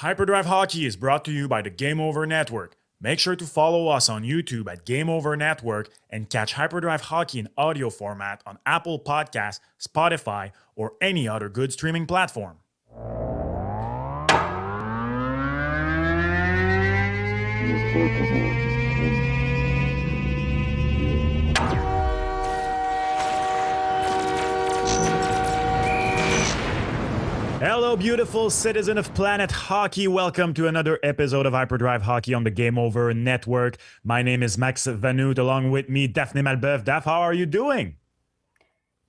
Hyperdrive Hockey is brought to you by the Game Over Network. Make sure to follow us on YouTube at Game Over Network and catch Hyperdrive Hockey in audio format on Apple Podcasts, Spotify, or any other good streaming platform. Hello, beautiful citizen of planet hockey. Welcome to another episode of Hyperdrive Hockey on the Game Over Network. My name is Max Vanout. Along with me, Daphne Malbeuf. Daph, how are you doing?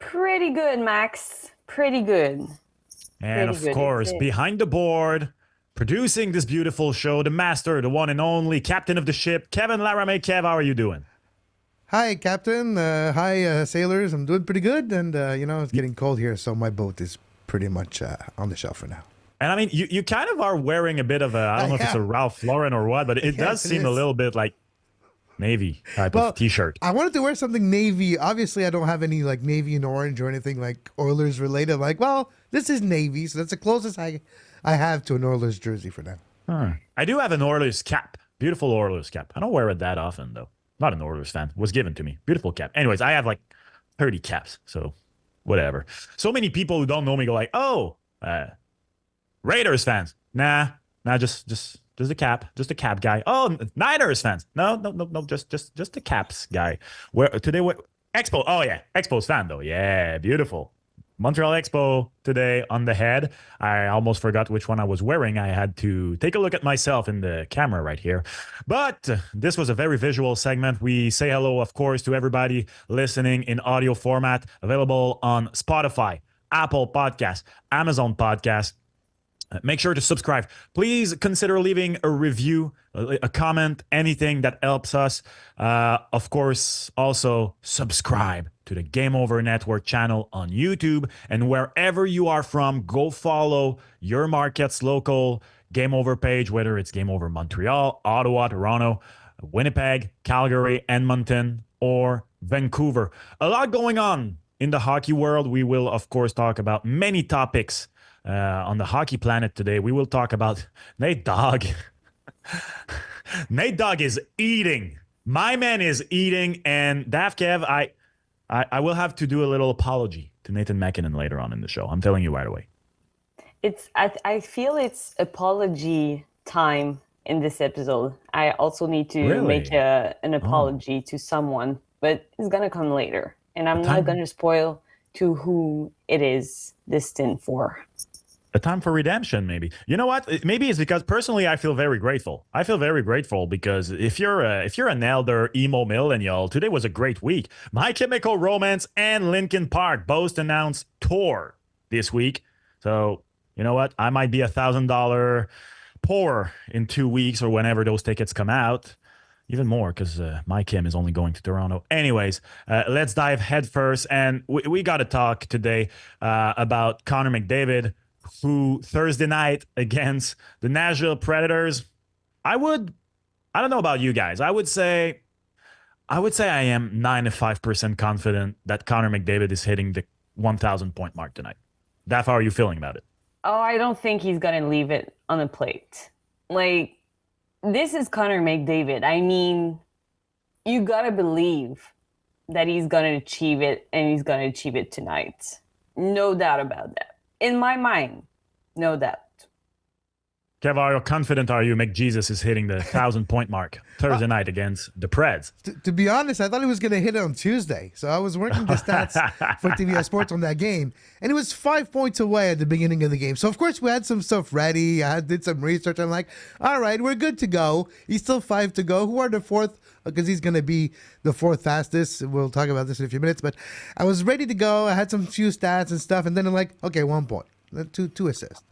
Pretty good, Max. Pretty good. And of course, behind the board, producing this beautiful show, the master, the one and only captain of the ship, Kevin Laramie. Kev, how are you doing? Hi, Captain. Hi, sailors. I'm doing pretty good. And, it's getting cold here, so my boat is pretty much on the shelf for now. And I mean, you kind of are wearing a bit of a, I don't know if it's a Ralph Lauren or what, but it does seem a little bit like navy type of t-shirt. I wanted to wear something navy. Obviously, I don't have any like navy and orange or anything like Oilers related. Like, well, this is navy, so that's the closest I have to an Oilers jersey for now. I do have an Oilers cap. Beautiful Oilers cap. I don't wear it that often, though. Not an Oilers fan. It was given to me. Beautiful cap. Anyways, I have like 30 caps, so whatever. So many people who don't know me go like, oh, Raiders fans. Nah, just a cap. Just a cap guy. Oh, Niners fans. No, just the Caps guy. Where today, Expo. Oh, yeah. Expo's fan, though. Yeah, beautiful. Montreal Expo today on the head. I almost forgot which one I was wearing. I had to take a look at myself in the camera right here. But this was a very visual segment. We say hello, of course, to everybody listening in audio format, available on Spotify, Apple Podcasts, Amazon Podcasts. Make sure to subscribe. Please consider leaving a review, a comment, anything that helps us. Of course, also subscribe to the Game Over Network channel on YouTube. And wherever you are from, go follow your market's local Game Over page, whether it's Game Over Montreal, Ottawa, Toronto, Winnipeg, Calgary, Edmonton, or Vancouver. A lot going on in the hockey world. We will, of course, talk about many topics on the hockey planet today. We will talk about Nate Dogg. Nate Dogg is eating. My man is eating. And Daph Kev, I will have to do a little apology to Nathan MacKinnon later on in the show. I'm telling you right away. I feel it's apology time in this episode. I also need to make an apology to someone, but it's gonna come later. And I'm not gonna spoil to who it is destined for. A time for redemption, maybe. You know what? Maybe it's because personally I feel very grateful. I feel very grateful because if you're an elder emo millennial, today was a great week. My Chemical Romance and Linkin Park both announced tour this week. So you know what? I might be $1,000 poorer in 2 weeks or whenever those tickets come out. Even more because my Kim is only going to Toronto. Anyways, let's dive head first. And we got to talk today about Connor McDavid, who Thursday night against the Nashville Predators. I don't know about you guys. I would say I am 95% confident that Connor McDavid is hitting the 1,000 point mark tonight. Daph, how are you feeling about it? Oh, I don't think he's going to leave it on the plate. Like, this is Connor McDavid. I mean, you got to believe that he's going to achieve it, and he's going to achieve it tonight. No doubt about that. In my mind, no doubt. Kev, how confident are you McJesus is hitting the 1,000 point mark Thursday night against the Preds? To be honest, I thought he was going to hit it on Tuesday. So I was working the stats for TVS Sports on that game. And it was 5 points away at the beginning of the game. So, of course, we had some stuff ready. I did some research. I'm like, all right, we're good to go. He's still 5 to go. Who are the fourth? Because he's going to be the fourth fastest. We'll talk about this in a few minutes. But I was ready to go. I had some few stats and stuff. And then I'm like, okay, 1 point. Then two assists.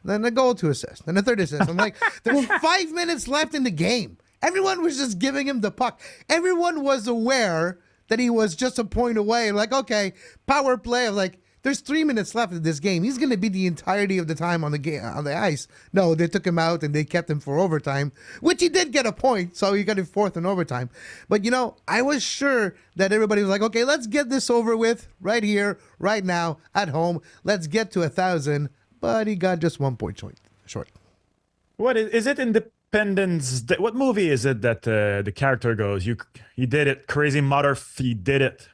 Then a goal to assist. Then a third assist. I'm like, there's 5 minutes left in the game. Everyone was just giving him the puck. Everyone was aware that he was just a point away. Like, okay, power play. I'm like, there's 3 minutes left in this game. He's going to be the entirety of the time on the ice. No, they took him out and they kept him for overtime, which he did get a point. So he got it fourth in overtime. But, I was sure that everybody was like, okay, let's get this over with right here, right now, at home. Let's get to 1,000. But he got just 1 point short. What is it? Independence Day? What movie is it that the character goes, "You, he did it, crazy mother, he did it,"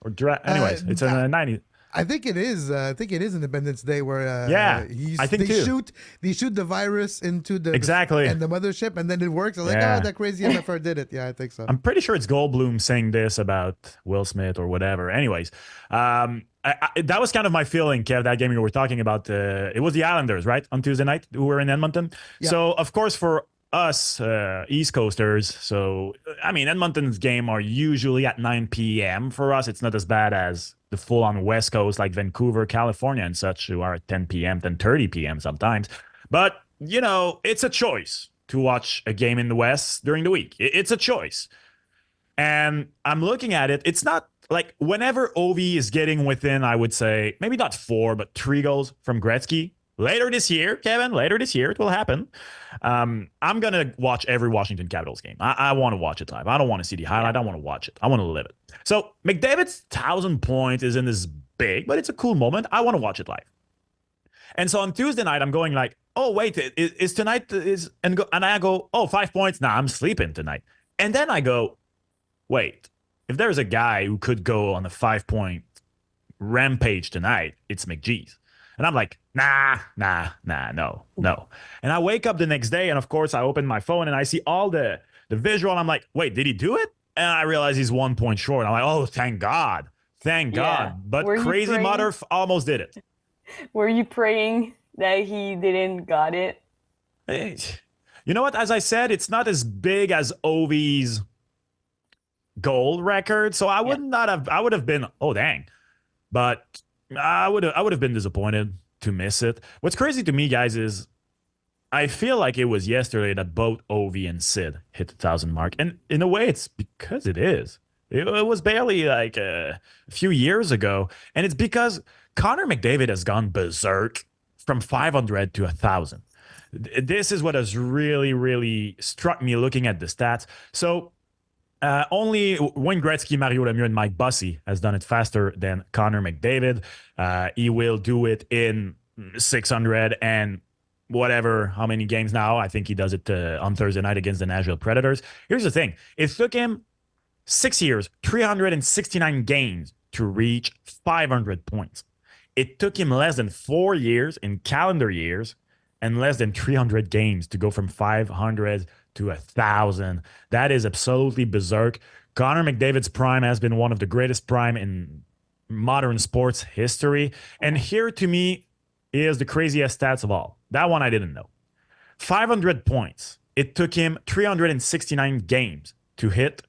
or Uh, anyways, it's in the 90s. I think it is. I think it is Independence Day where Yeah, I think too. they shoot the virus into Exactly. and the mothership, and then it works. I'm like, Yeah. oh, that crazy MFR did it. Yeah, I think so. I'm pretty sure it's Goldblum saying this about Will Smith or whatever. Anyways, that was kind of my feeling, Kev, that game we were talking about. It was the Islanders, right, on Tuesday night, who were in Edmonton. Yeah. So, of course, for us East Coasters, so, I mean, Edmonton's game are usually at 9 p.m. For us, it's not as bad as the full-on West Coast, like Vancouver, California, and such, who are at 10 p.m., 10:30 p.m. sometimes. But, you know, it's a choice to watch a game in the West during the week. It's a choice. And I'm looking at it. It's not like whenever Ovi is getting within, I would say, maybe not 4, but 3 goals from Gretzky. Later this year, Kevin, later this year, it will happen. I'm going to watch every Washington Capitals game. I want to watch it live. I don't want to see the highlight. I want to watch it. I want to live it. So McDavid's 1,000 points isn't as big, but it's a cool moment. I want to watch it live. And so on Tuesday night, I'm going like, oh, wait, is tonight, and I go, oh, 5 points? Nah, I'm sleeping tonight. And then I go, wait, if there's a guy who could go on a 5-point rampage tonight, it's McGee's. And I'm like, nah, no. And I wake up the next day, and of course, I open my phone and I see all the visual. And I'm like, wait, did he do it? And I realize he's 1 point short. I'm like, oh, thank God. Thank God. But crazy mother almost did it. Were you praying that he didn't got it? You know what? As I said, it's not as big as Ovi's goal record, so I would not have. I would have been, oh dang, but I would have been disappointed to miss it. What's crazy to me, guys, is I feel like it was yesterday that both Ovi and Sid hit the 1,000 mark, and in a way, it's because it is. It was barely like a few years ago, and it's because Connor McDavid has gone berserk from 500 to 1,000. This is what has really, really struck me looking at the stats. So only Wayne Gretzky, Mario Lemieux, and Mike Bussey has done it faster than Connor McDavid. He will do it in 600 and whatever, how many games now. I think he does it on Thursday night against the Nashville Predators. Here's the thing. It took him 6 years, 369 games to reach 500 points. It took him less than 4 years in calendar years and less than 300 games to go from 500 to 1,000. That is absolutely berserk. Connor McDavid's prime has been one of the greatest prime in modern sports history. And here to me is the craziest stats of all. That one I didn't know. 500 points. It took him 369 games to hit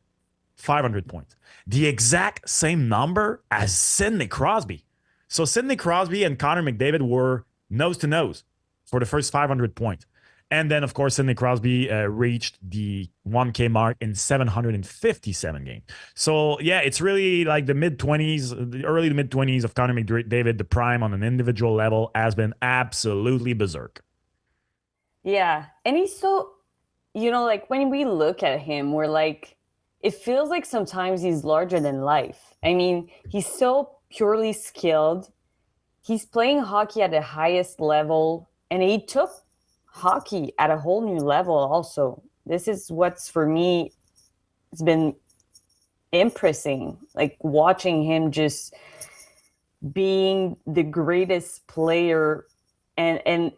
500 points. The exact same number as Sidney Crosby. So Sidney Crosby and Connor McDavid were nose to nose for the first 500 points. And then, of course, Sidney Crosby reached the 1K mark in 757 games. So, yeah, it's really like the mid-20s, the early to mid-20s of Connor McDavid. The prime on an individual level has been absolutely berserk. Yeah. And he's so, like when we look at him, we're like, it feels like sometimes he's larger than life. I mean, he's so purely skilled. He's playing hockey at the highest level, and he took hockey at a whole new level also. This is what's, for me, it's been impressing, like watching him just being the greatest player, and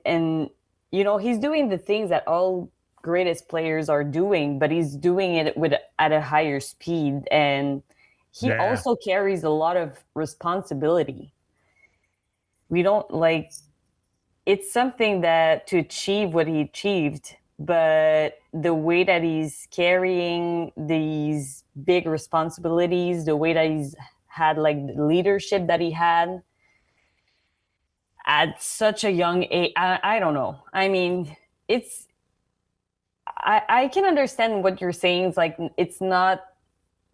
he's doing the things that all greatest players are doing, but he's doing it at a higher speed, and he also carries a lot of responsibility. We don't it's something that to achieve what he achieved, but the way that he's carrying these big responsibilities, the way that he's had the leadership that he had at such a young age, I don't know. I mean, I can understand what you're saying. It's like, it's not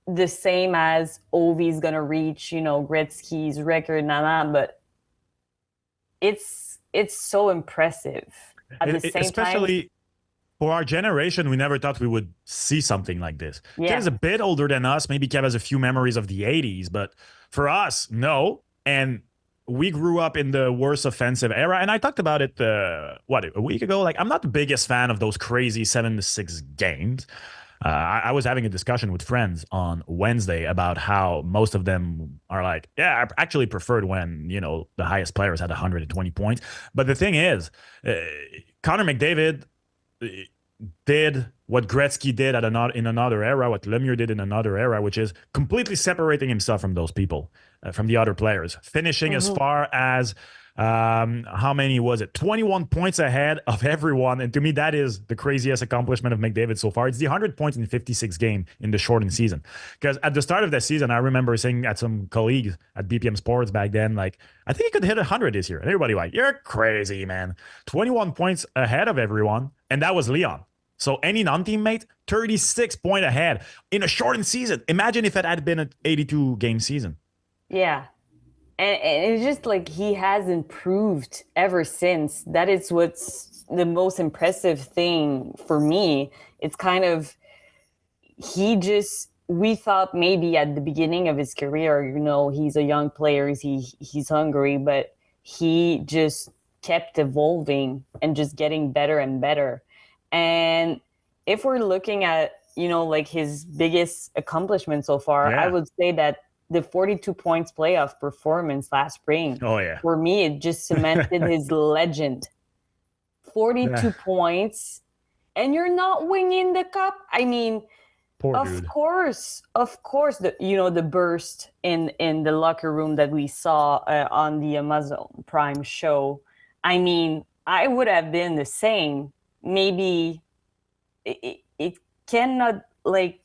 the same as Ovi's gonna reach, Gretzky's record, but it's so impressive at the same especially time. For our generation, we never thought we would see something like this. Yeah. Kev's a bit older than us. Maybe Kev has a few memories of the 80s, but for us, no. And we grew up in the worst offensive era, and I talked about it a week ago. Like, I'm not the biggest fan of those crazy 7-6 games. I was having a discussion with friends on Wednesday about how most of them are like, yeah, I actually preferred when the highest players had 120 points. But the thing is, Connor McDavid did what Gretzky did in another era, what Lemieux did in another era, which is completely separating himself from those people, from the other players, finishing as far as how many was it? 21 points ahead of everyone. And to me, that is the craziest accomplishment of McDavid so far. It's the 100 points in 56 game in the shortened season. Because at the start of the season, I remember saying at some colleagues at BPM Sports back then, like, I think he could hit 100 this year. And everybody like, you're crazy, man. 21 points ahead of everyone. And that was Leon. So any non-teammate, 36 point ahead in a shortened season. Imagine if it had been an 82 game season. Yeah. And it's just like he has improved ever since. That is what's the most impressive thing for me. It's kind of, we thought maybe at the beginning of his career, he's a young player, he's hungry, but he just kept evolving and just getting better and better. And if we're looking at, like his biggest accomplishment so far, I would say that the 42 points playoff performance last spring, for me, it just cemented his legend. 42 points, and you're not winning the cup. I mean, of course, the burst in the locker room that we saw on the Amazon Prime show. I mean, I would have been the same. Maybe it cannot, like,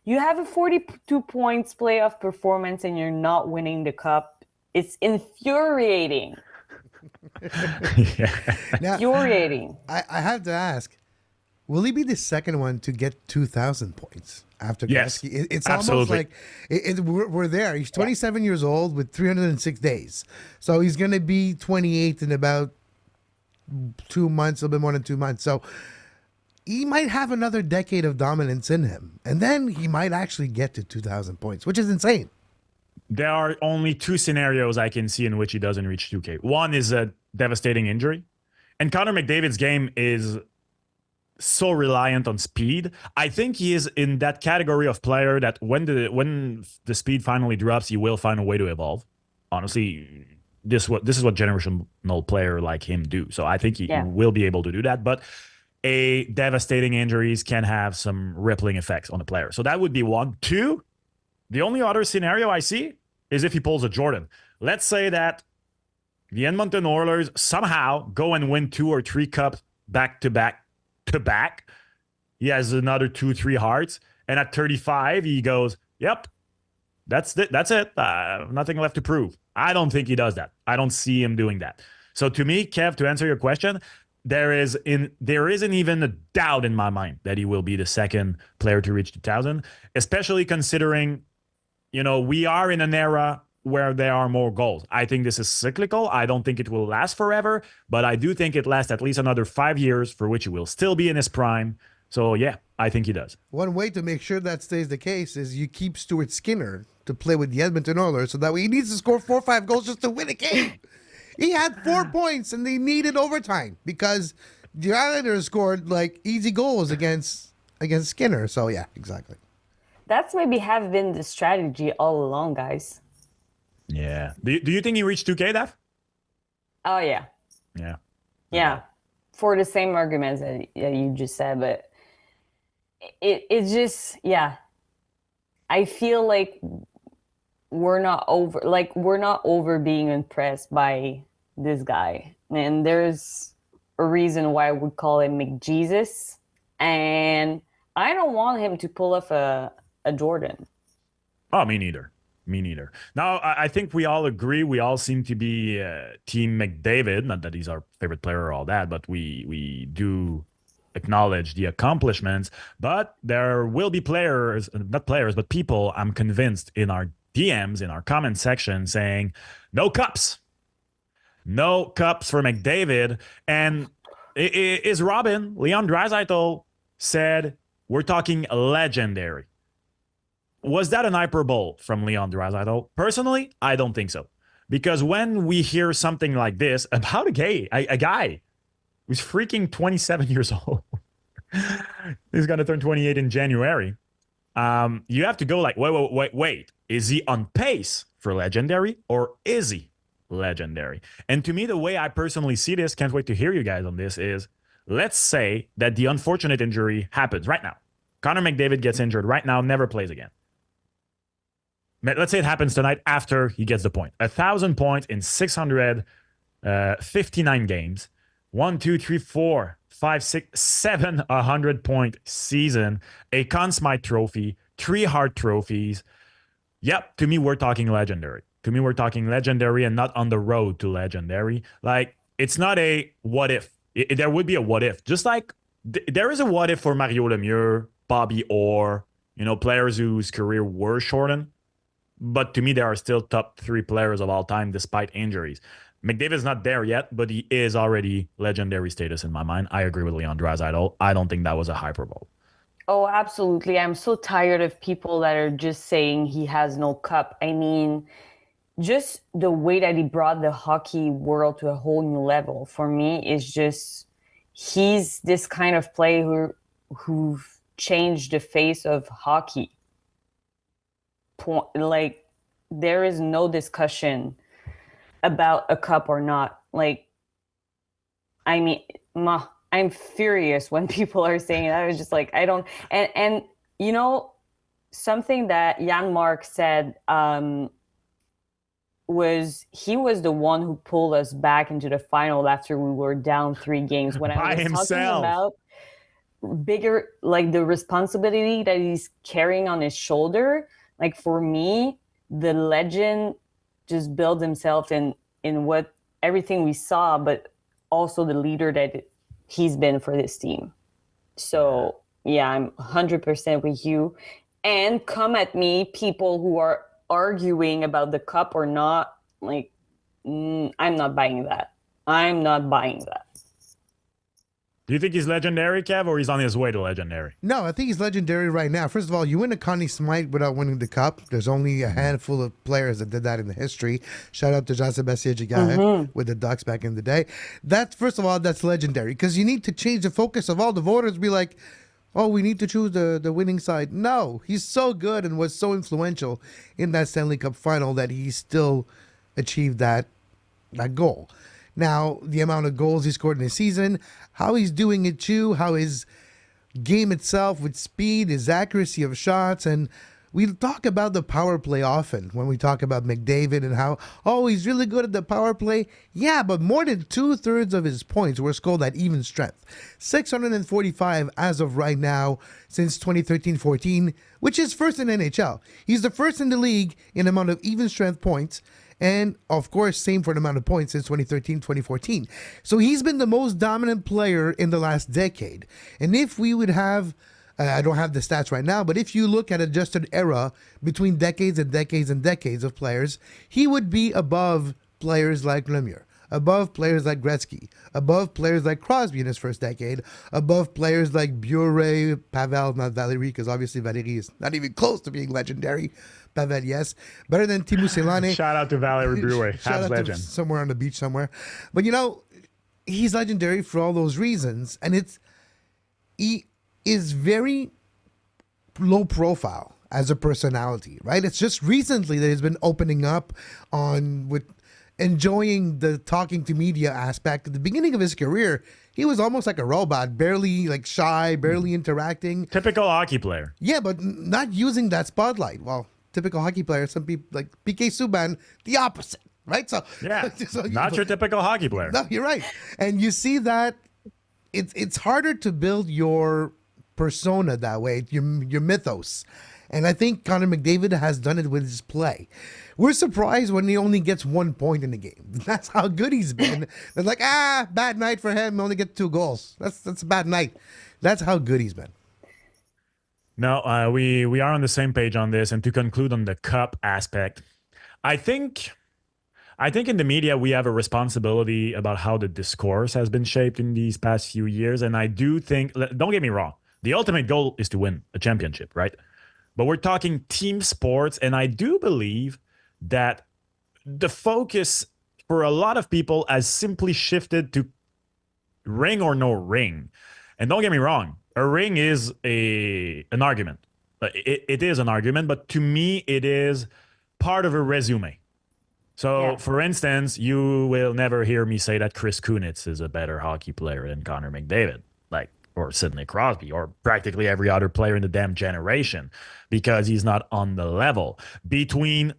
you have a 42 points playoff performance and you're not winning the cup. It's infuriating. Infuriating. I have to ask, will he be the second one to get 2,000 points after Yes, Gretzky? It's absolutely. almost like we're there. He's 27 years old with 306 days. So he's going to be 28 in about 2 months, a little bit more than 2 months. So he might have another decade of dominance in him. And then he might actually get to 2,000 points, which is insane. There are only two scenarios I can see in which he doesn't reach 2K. One is a devastating injury. And Connor McDavid's game is so reliant on speed. I think he is in that category of player that when the speed finally drops, he will find a way to evolve. Honestly, this is what generational player like him do. So I think he will be able to do that. But devastating injuries can have some rippling effects on the player. So that would be one. Two, the only other scenario I see is if he pulls a Jordan. Let's say that the Edmonton Oilers somehow go and win 2 or 3 cups back to back. He has another 2-3 hearts. And at 35, he goes, yep, that's it. Nothing left to prove. I don't think he does that. I don't see him doing that. So to me, Kev, to answer your question, there isn't even a doubt in my mind that he will be the second player to reach 2,000, especially considering, we are in an era where there are more goals. I think this is cyclical. I don't think it will last forever, but I do think it lasts at least another 5 years, for which he will still be in his prime. So yeah, I think he does. One way to make sure that stays the case is you keep Stuart Skinner to play with the Edmonton Oilers, so that way he needs to score 4 or 5 goals just to win a game. He had 4 points and they needed overtime because the Islanders scored like easy goals against Skinner. So yeah, exactly. That's maybe have been the strategy all along, guys. Yeah. Do you think he reached 2K, Daph? Oh yeah. Yeah. Yeah. For the same arguments that you just said, but it's just, yeah. I feel like we're not over being impressed by this guy. And there's a reason why we call him McJesus. And I don't want him to pull off a Jordan. Oh, me neither. Now, I think we all agree. We all seem to be Team McDavid. Not that he's our favorite player or all that, but we do acknowledge the accomplishments. But there will be not players, but people, I'm convinced, in our DMs, in our comment section, saying, no cups for McDavid. And is Robin, Leon Draisaitl, said, we're talking legendary. Was that an hyperbole from Leon Draisaitl? Personally, I don't think so. Because when we hear something like this about a guy who's freaking 27 years old, he's going to turn 28 in January. You have to go like, wait. Is he on pace for legendary or is he legendary? And to me, the way I personally see this, can't wait to hear you guys on this, is let's say that the unfortunate injury happens right now. Connor McDavid gets injured right now, never plays again. Let's say it happens tonight after he gets the point. 1,000 points in 659 games. 1, 2, 3, 4, 5, 6, 7 100-point season. A Conn Smythe trophy. 3 Hart trophies. Yep, to me, we're talking legendary. To me, we're talking legendary and not on the road to legendary. Like, it's not a what if. There would be a what if. Just like there is a what if for Mario Lemieux, Bobby Orr, players whose career were shortened. But to me, there are still top 3 players of all time despite injuries. McDavid's not there yet, but he is already legendary status in my mind. I agree with Leon Draisaitl. I don't think that was a hyperbole. Oh, absolutely. I'm so tired of people that are just saying he has no cup. I mean, just the way that he brought the hockey world to a whole new level for me is just, he's this kind of player who changed the face of hockey. Like, there is no discussion about a cup or not. Like, I mean, I'm furious when people are saying that. I was just like, I don't. And something that Jan Mark said was he was the one who pulled us back into the final after we were down 3 games. When I was talking about bigger, like the responsibility that he's carrying on his shoulder. Like, for me, the legend just builds himself in what everything we saw, but also the leader that he's been for this team. So, yeah, I'm 100% with you. And come at me, people who are arguing about the cup or not. Like, I'm not buying that. I'm not buying that. Do you think he's legendary, Kev, or he's on his way to legendary? No, I think he's legendary right now. First of all, you win a Conn Smythe without winning the cup. There's only a handful of players that did that in the history. Shout out to Jean-Sébastien Giguère with the Ducks back in the day. First of all, that's legendary because you need to change the focus of all the voters. Be like, oh, we need to choose the winning side. No, he's so good and was so influential in that Stanley Cup final that he still achieved that goal. Now, the amount of goals he scored in the season, how he's doing it too, how his game itself with speed, his accuracy of shots, and we talk about the power play often when we talk about McDavid and how, oh, he's really good at the power play. Yeah, but more than 2/3 of his points were scored at even strength. 645 as of right now since 2013-14, which is first in NHL. He's the first in the league in amount of even strength points. And, of course, same for the amount of points since 2013-2014. So he's been the most dominant player in the last decade. And if we would have, I don't have the stats right now, but if you look at adjusted era between decades and decades and decades of players, he would be above players like Lemieux, above players like Gretzky, above players like Crosby in his first decade, above players like Bure, Pavel, not Valérie, because obviously Valérie is not even close to being legendary. Pavel, yes. Better than Teemu Selanne. Shout out to Valérie Bure. Half legend. Somewhere on the beach somewhere. But, he's legendary for all those reasons. And he is very low profile as a personality, right? It's just recently that he's been opening up with enjoying the talking to media aspect. At the beginning of his career, he was almost like a robot, barely like shy, barely interacting. Typical hockey player. Yeah, but not using that spotlight. Well, typical hockey player, some people like PK Subban, the opposite, right? So yeah, not your typical hockey player. No, you're right. And you see that it's harder to build your persona that way, your mythos. And I think Connor McDavid has done it with his play. We're surprised when he only gets 1 point in the game. That's how good he's been. It's like, bad night for him. Only get 2 goals. That's a bad night. That's how good he's been. No, we are on the same page on this. And to conclude on the cup aspect, I think in the media we have a responsibility about how the discourse has been shaped in these past few years. And I do think, don't get me wrong, the ultimate goal is to win a championship, right? But we're talking team sports, and I do believe that the focus for a lot of people has simply shifted to ring or no ring. And don't get me wrong, a ring is an argument. It is an argument, but to me, it is part of a resume. So, for instance, you will never hear me say that Chris Kunitz is a better hockey player than Connor McDavid, like, or Sidney Crosby, or practically every other player in the damn generation, because he's not on the level. Between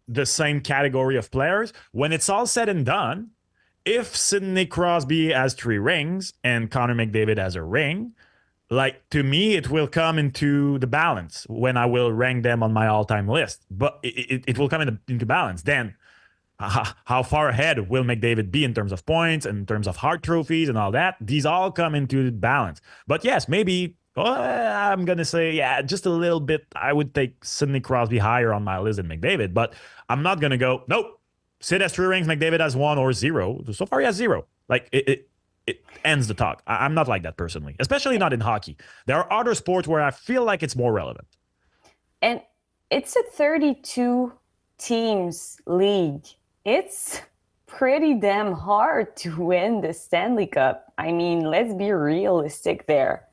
the same category of players, when it's all said and done, if Sidney Crosby has 3 rings and Connor McDavid has a ring, like, to me, it will come into the balance when I will rank them on my all-time list. But it will come into balance. Then, how far ahead will McDavid be in terms of points, and in terms of Hart trophies and all that? These all come into balance. But yes, maybe I'm going to say, yeah, just a little bit. I would take Sidney Crosby higher on my list than McDavid. But I'm not going to go, nope, Sid has 3 rings, McDavid has 1 or 0. So far, he has 0. Like, it ends the talk. I'm not like that personally, especially not in hockey. There are other sports where I feel like it's more relevant. And it's a 32 teams league. It's pretty damn hard to win the Stanley Cup. I mean, let's be realistic there.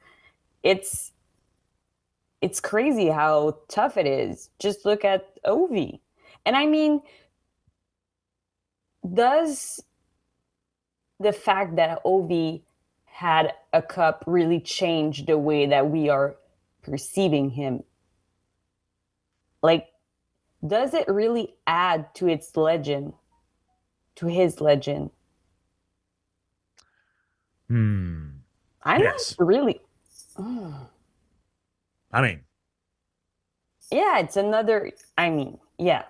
It's crazy how tough it is. Just look at Ovi. And I mean, does the fact that Ovi had a cup really change the way that we are perceiving him? Like, does it really add to its legend, to his legend? I'm yes. not really. I mean, yeah, it's another. I mean, yeah,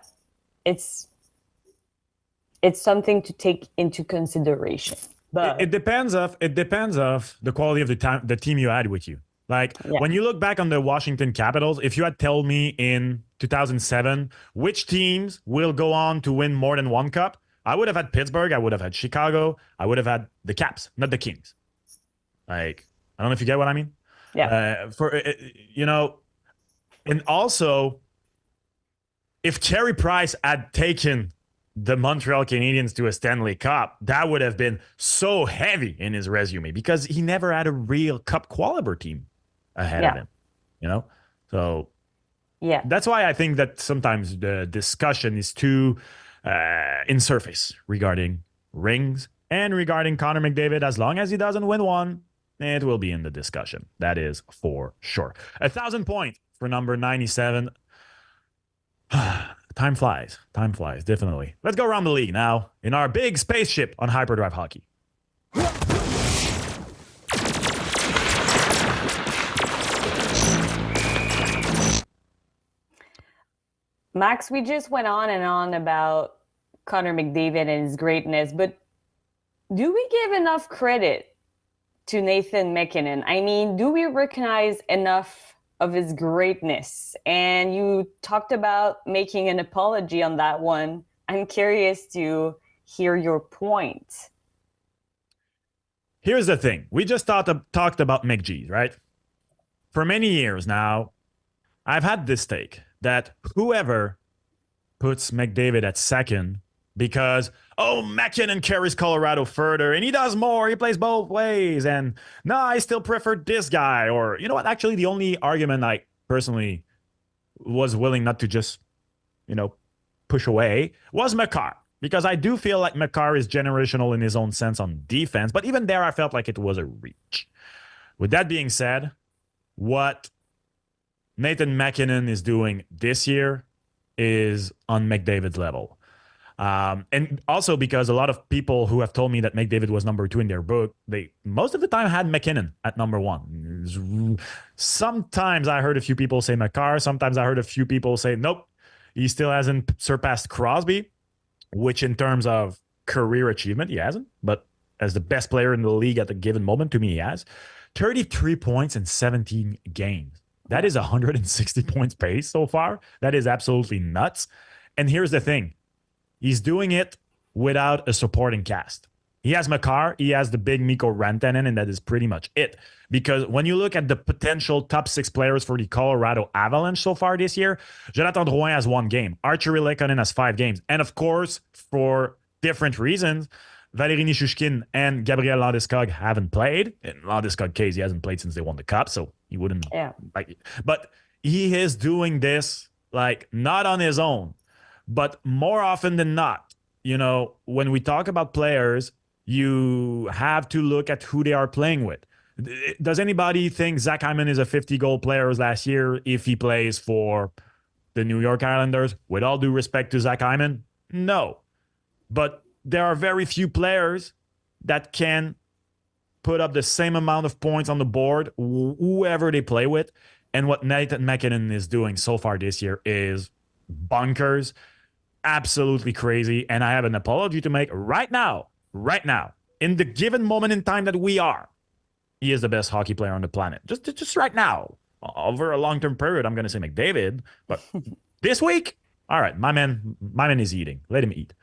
it's something to take into consideration. But it depends of the quality of the team you had with you. Like, when you look back on the Washington Capitals, if you had told me in 2007 which teams will go on to win more than 1 cup, I would have had Pittsburgh, I would have had Chicago, I would have had the Caps, not the Kings. Like, I don't know if you get what I mean. Yeah. And also, if Terry Price had taken the Montreal Canadiens to a Stanley Cup, that would have been so heavy in his resume, because he never had a real cup qualifier team ahead of him, So that's why I think that sometimes the discussion is too in surface regarding rings and regarding Connor McDavid. As long as he doesn't win 1, it will be in the discussion. That is for sure. 1,000 points for number 97. Time flies, definitely. Let's go around the league now in our big spaceship on Hyperdrive Hockey. Max, we just went on and on about Connor McDavid and his greatness, but do we give enough credit to Nathan MacKinnon? I mean, do we recognize enough of his greatness? And you talked about making an apology on that one. I'm curious to hear your point. Here's the thing. We just talked about McG, right? For many years now, I've had this take that whoever puts McDavid at second because, MacKinnon carries Colorado further and he does more, he plays both ways, and no, I still prefer this guy. Or, you know what, actually the only argument I personally was willing not to just, push away was Makar. Because I do feel like Makar is generational in his own sense on defense, but even there I felt like it was a reach. With that being said, what Nathan MacKinnon is doing this year is on McDavid's level. And also because a lot of people who have told me that McDavid was number 2 in their book, they most of the time had MacKinnon at number 1. Sometimes I heard a few people say Makar. Sometimes I heard a few people say, nope, he still hasn't surpassed Crosby, which in terms of career achievement, he hasn't. But as the best player in the league at a given moment, to me, he has. 33 points in 17 games. That is 160 points pace so far. That is absolutely nuts. And here's the thing. He's doing it without a supporting cast. He has Makar, he has the big Mikko Rantanen, and that is pretty much it. Because when you look at the potential top 6 players for the Colorado Avalanche so far this year, Jonathan Drouin has 1 game. Archie Lekonen has 5 games. And of course, for different reasons, Valeri Nichushkin and Gabriel Landeskog haven't played. In Landeskog case, he hasn't played since they won the Cup, so he wouldn't. Yeah. But he is doing this, like, not on his own. But more often than not, when we talk about players, you have to look at who they are playing with. Does anybody think Zach Hyman is a 50-goal player last year if he plays for the New York Islanders? With all due respect to Zach Hyman, no. But there are very few players that can put up the same amount of points on the board, whoever they play with. And what Nathan MacKinnon is doing so far this year is bonkers, absolutely crazy. And I have an apology to make right now, in the given moment in time that we are. He is the best hockey player on the planet. Just right now. Over a long-term period, I'm going to say McDavid. But this week, all right, my man is eating. Let him eat.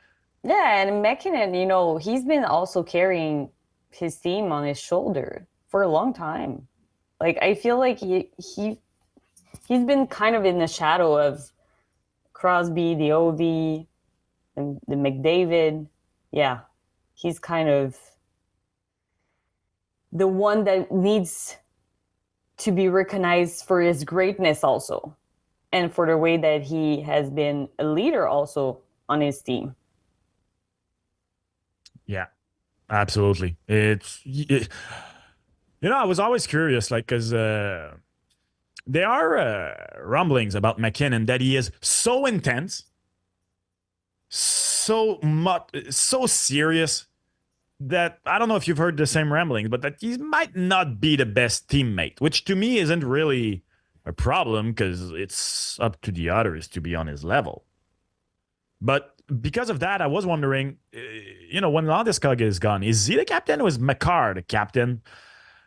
Yeah, and MacKinnon, he's been also carrying his team on his shoulder for a long time. Like, I feel like he's been kind of in the shadow of Crosby, the Ovi, and the McDavid. Yeah, he's kind of the one that needs to be recognized for his greatness also, and for the way that he has been a leader also on his team. Yeah, absolutely. I was always curious, like, because there are rumblings about MacKinnon that he is so intense, so serious, that I don't know if you've heard the same ramblings, but that he might not be the best teammate, which to me isn't really a problem because it's up to the others to be on his level. But because of that, I was wondering, when Landeskog is gone, is he the captain or is Makar the captain?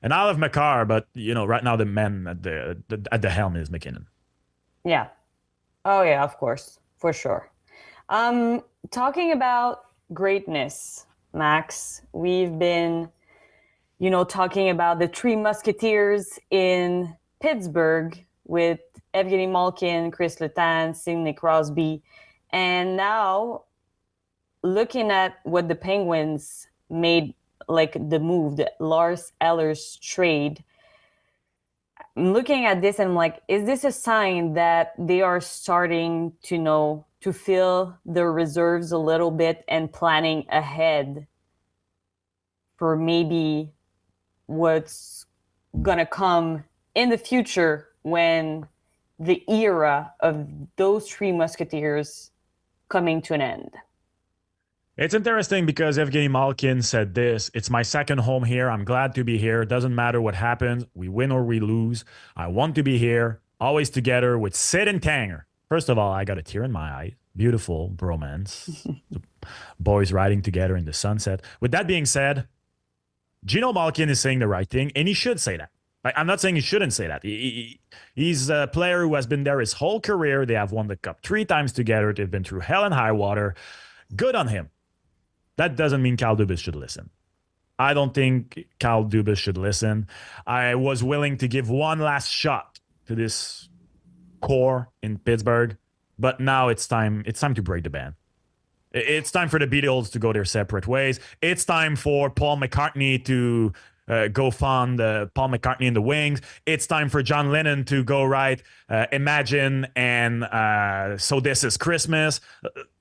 And I love Makar, but right now the man at the helm is MacKinnon. Yeah. Oh yeah, of course, for sure. Talking about greatness, Max, we've been, talking about the Three Musketeers in Pittsburgh with Evgeny Malkin, Chris Letang, Sidney Crosby. And now, looking at what the Penguins made, like the move, the Lars Eller's trade, I'm looking at this and I'm like, is this a sign that they are starting to fill their reserves a little bit and planning ahead for maybe what's going to come in the future when the era of those Three Musketeers coming to an end? It's interesting because Evgeny Malkin said this: "It's my second home here. I'm glad to be here. It doesn't matter what happens. We win or we lose. I want to be here, always together with Sid and Tanger." First of all, I got a tear in my eye. Beautiful bromance. Boys riding together in the sunset. With that being said, Gino Malkin is saying the right thing, and he should say that. I'm not saying he shouldn't say that. He's a player who has been there his whole career. They have won the Cup 3 times together. They've been through hell and high water. Good on him. That doesn't mean Kyle Dubas should listen. I don't think Kyle Dubas should listen. I was willing to give one last shot to this core in Pittsburgh, but now it's time to break the band. It's time for the Beatles to go their separate ways. It's time for Paul McCartney to go fund Paul McCartney in the Wings. It's time for John Lennon to go write Imagine and So This Is Christmas.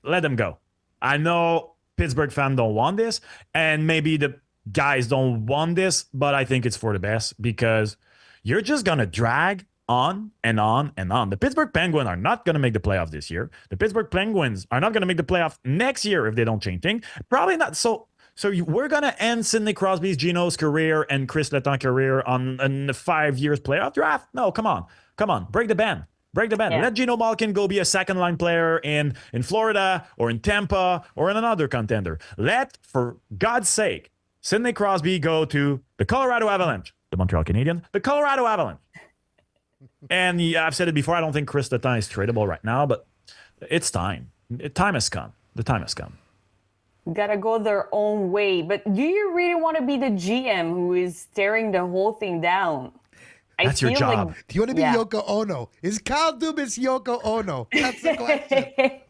Let them go. I know Pittsburgh fans don't want this, and maybe the guys don't want this, but I think it's for the best because you're just going to drag on and on and on. The Pittsburgh Penguins are not going to make the playoffs this year. The Pittsburgh Penguins are not going to make the playoffs next year if they don't change things. Probably not. So we're going to end Sidney Crosby's, Gino's career and Chris Letang's career on the 5 years playoff draft? No, come on. Break the band. Yeah. Let Gino Malkin go be a second-line player in Florida or in Tampa or in another contender. Let, for God's sake, Sidney Crosby go to the Colorado Avalanche, the Montreal Canadiens, the Colorado Avalanche. And I've said it before, I don't think Chris Letang is tradable right now, but it's time. Time has come. The time has come. gotta go their own way. But do you really want to be the GM who is staring the whole thing down? That's your job. Like, Do you want to be Yoko Ono? Is Kyle Dubas Yoko Ono? That's the question.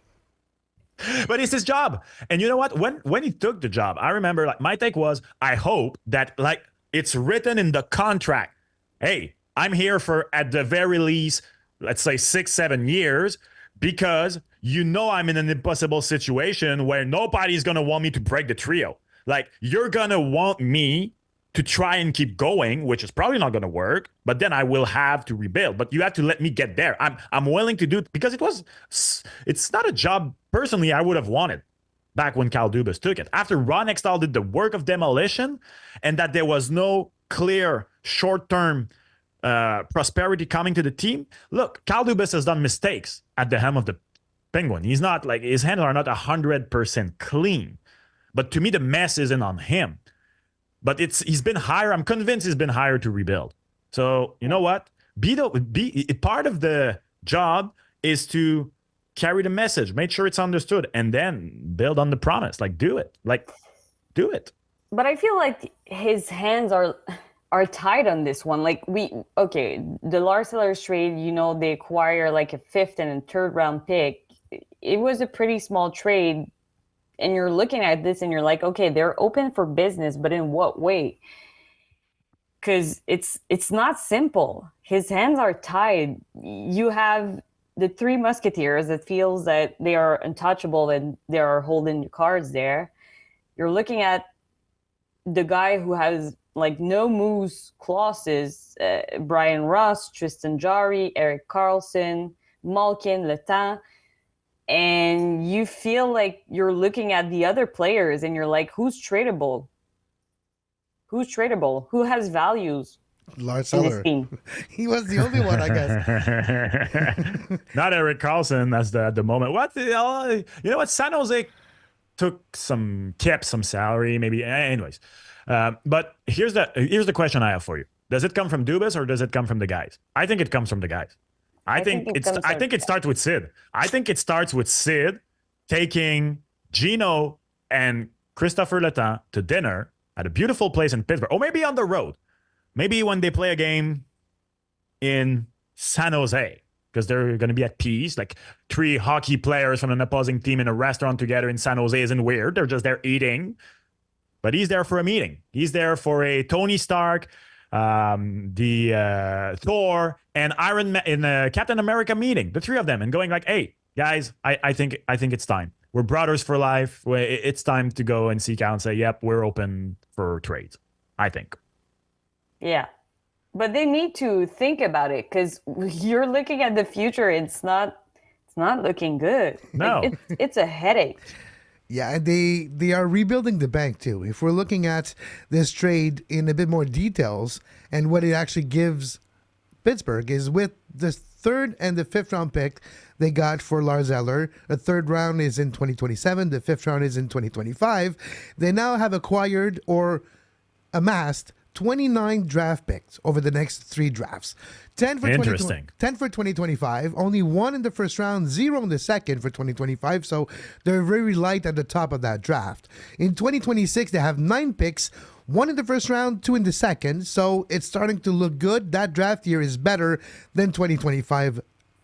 But it's his job. And you know what? When he took the job, I remember like my take was, I hope that like it's written in the contract. Hey, I'm here for at the very least, let's say 6-7 years, because you know I'm in an impossible situation where nobody's gonna want me to break the trio. Like you're gonna want me to try and keep going, which is probably not going to work, but then I will have to rebuild. But you have to let me get there. I'm willing to do it because it's not a job personally I would have wanted back when Kyle Dubas took it. After Ron Extall did the work of demolition and that there was no clear short-term prosperity coming to the team. Look, Kyle Dubas has done mistakes at the helm of the Penguin. He's not like his hands are not 100% clean, but to me, the mess isn't on him. But he's been hired. I'm convinced he's been hired to rebuild. So you know what? Part of the job is to carry the message, make sure it's understood, and then build on the promise. Like do it. But I feel like his hands are tied on this one. Like the Lars Eller trade, they acquire like a 5th and a 3rd round pick. It was a pretty small trade. And you're looking at this and you're like, okay, they're open for business, but in what way? Because it's not simple. His hands are tied. You have the 3 Musketeers that feels that they are untouchable and they are holding the cards there. You're looking at the guy who has like no moves clauses, Brian Ross, Tristan Jarry, Eric Carlson, Malkin, Letang. And you feel like you're looking at the other players and you're like, who's tradable? Who has values? Lars Eller. He was the only one, I guess. Not Eric Carlson. That's at the moment. What? You know what? San Jose kept some salary, maybe. Anyways, but here's the question I have for you. Does it come from Dubas or does it come from the guys? I think it comes from the guys. I think it starts with Sid. I think it starts with Sid taking Gino and Christopher Letang to dinner at a beautiful place in Pittsburgh, or maybe on the road. Maybe when they play a game in San Jose, because they're going to be at peace. Like 3 hockey players from an opposing team in a restaurant together in San Jose isn't weird. They're just there eating. But he's there for a meeting. He's there for a Tony Stark, the Thor and Captain America meeting, the 3 of them, and going like, hey guys, I think it's time. We're brothers for life. It's time to go and seek out and say, yep, we're open for trades. I think. Yeah, but they need to think about it because you're looking at the future. It's not looking good. No, like, it's a headache. Yeah, and they are rebuilding the bank too. If we're looking at this trade in a bit more details and what it actually gives Pittsburgh is with the 3rd and the 5th round pick they got for Lars Eller. The 3rd round is in 2027. The 5th round is in 2025. They now have acquired or amassed 29 draft picks over the next 3 drafts. 10 for 2025, only 1 in the first round, 0 in the second for 2025, so they're very light at the top of that draft. In 2026, they have 9 picks, 1 in the first round, 2 in the second, so it's starting to look good. That draft year is better than 2025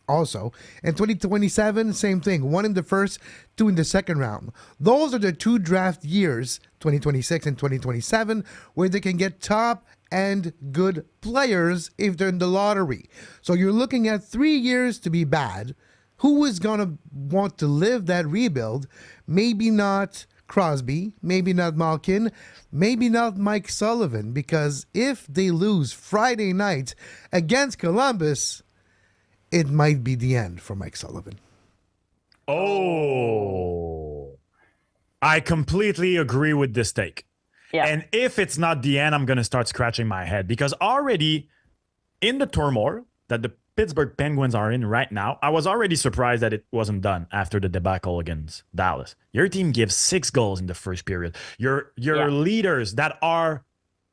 also. And 2027, same thing, 1 in the first, 2 in the second round. Those are the 2 draft years, 2026 and 2027, where they can get top and good players if they're in the lottery. So you're looking at 3 years to be bad. Who is going to want to live that rebuild? Maybe not Crosby, maybe not Malkin, maybe not Mike Sullivan, because if they lose Friday night against Columbus, it might be the end for Mike Sullivan. Oh, I completely agree with this take. Yeah. And if it's not the end, I'm going to start scratching my head because already in the turmoil that the Pittsburgh Penguins are in right now, I was already surprised that it wasn't done after the debacle against Dallas. Your team gives 6 goals in the first period. Your leaders that are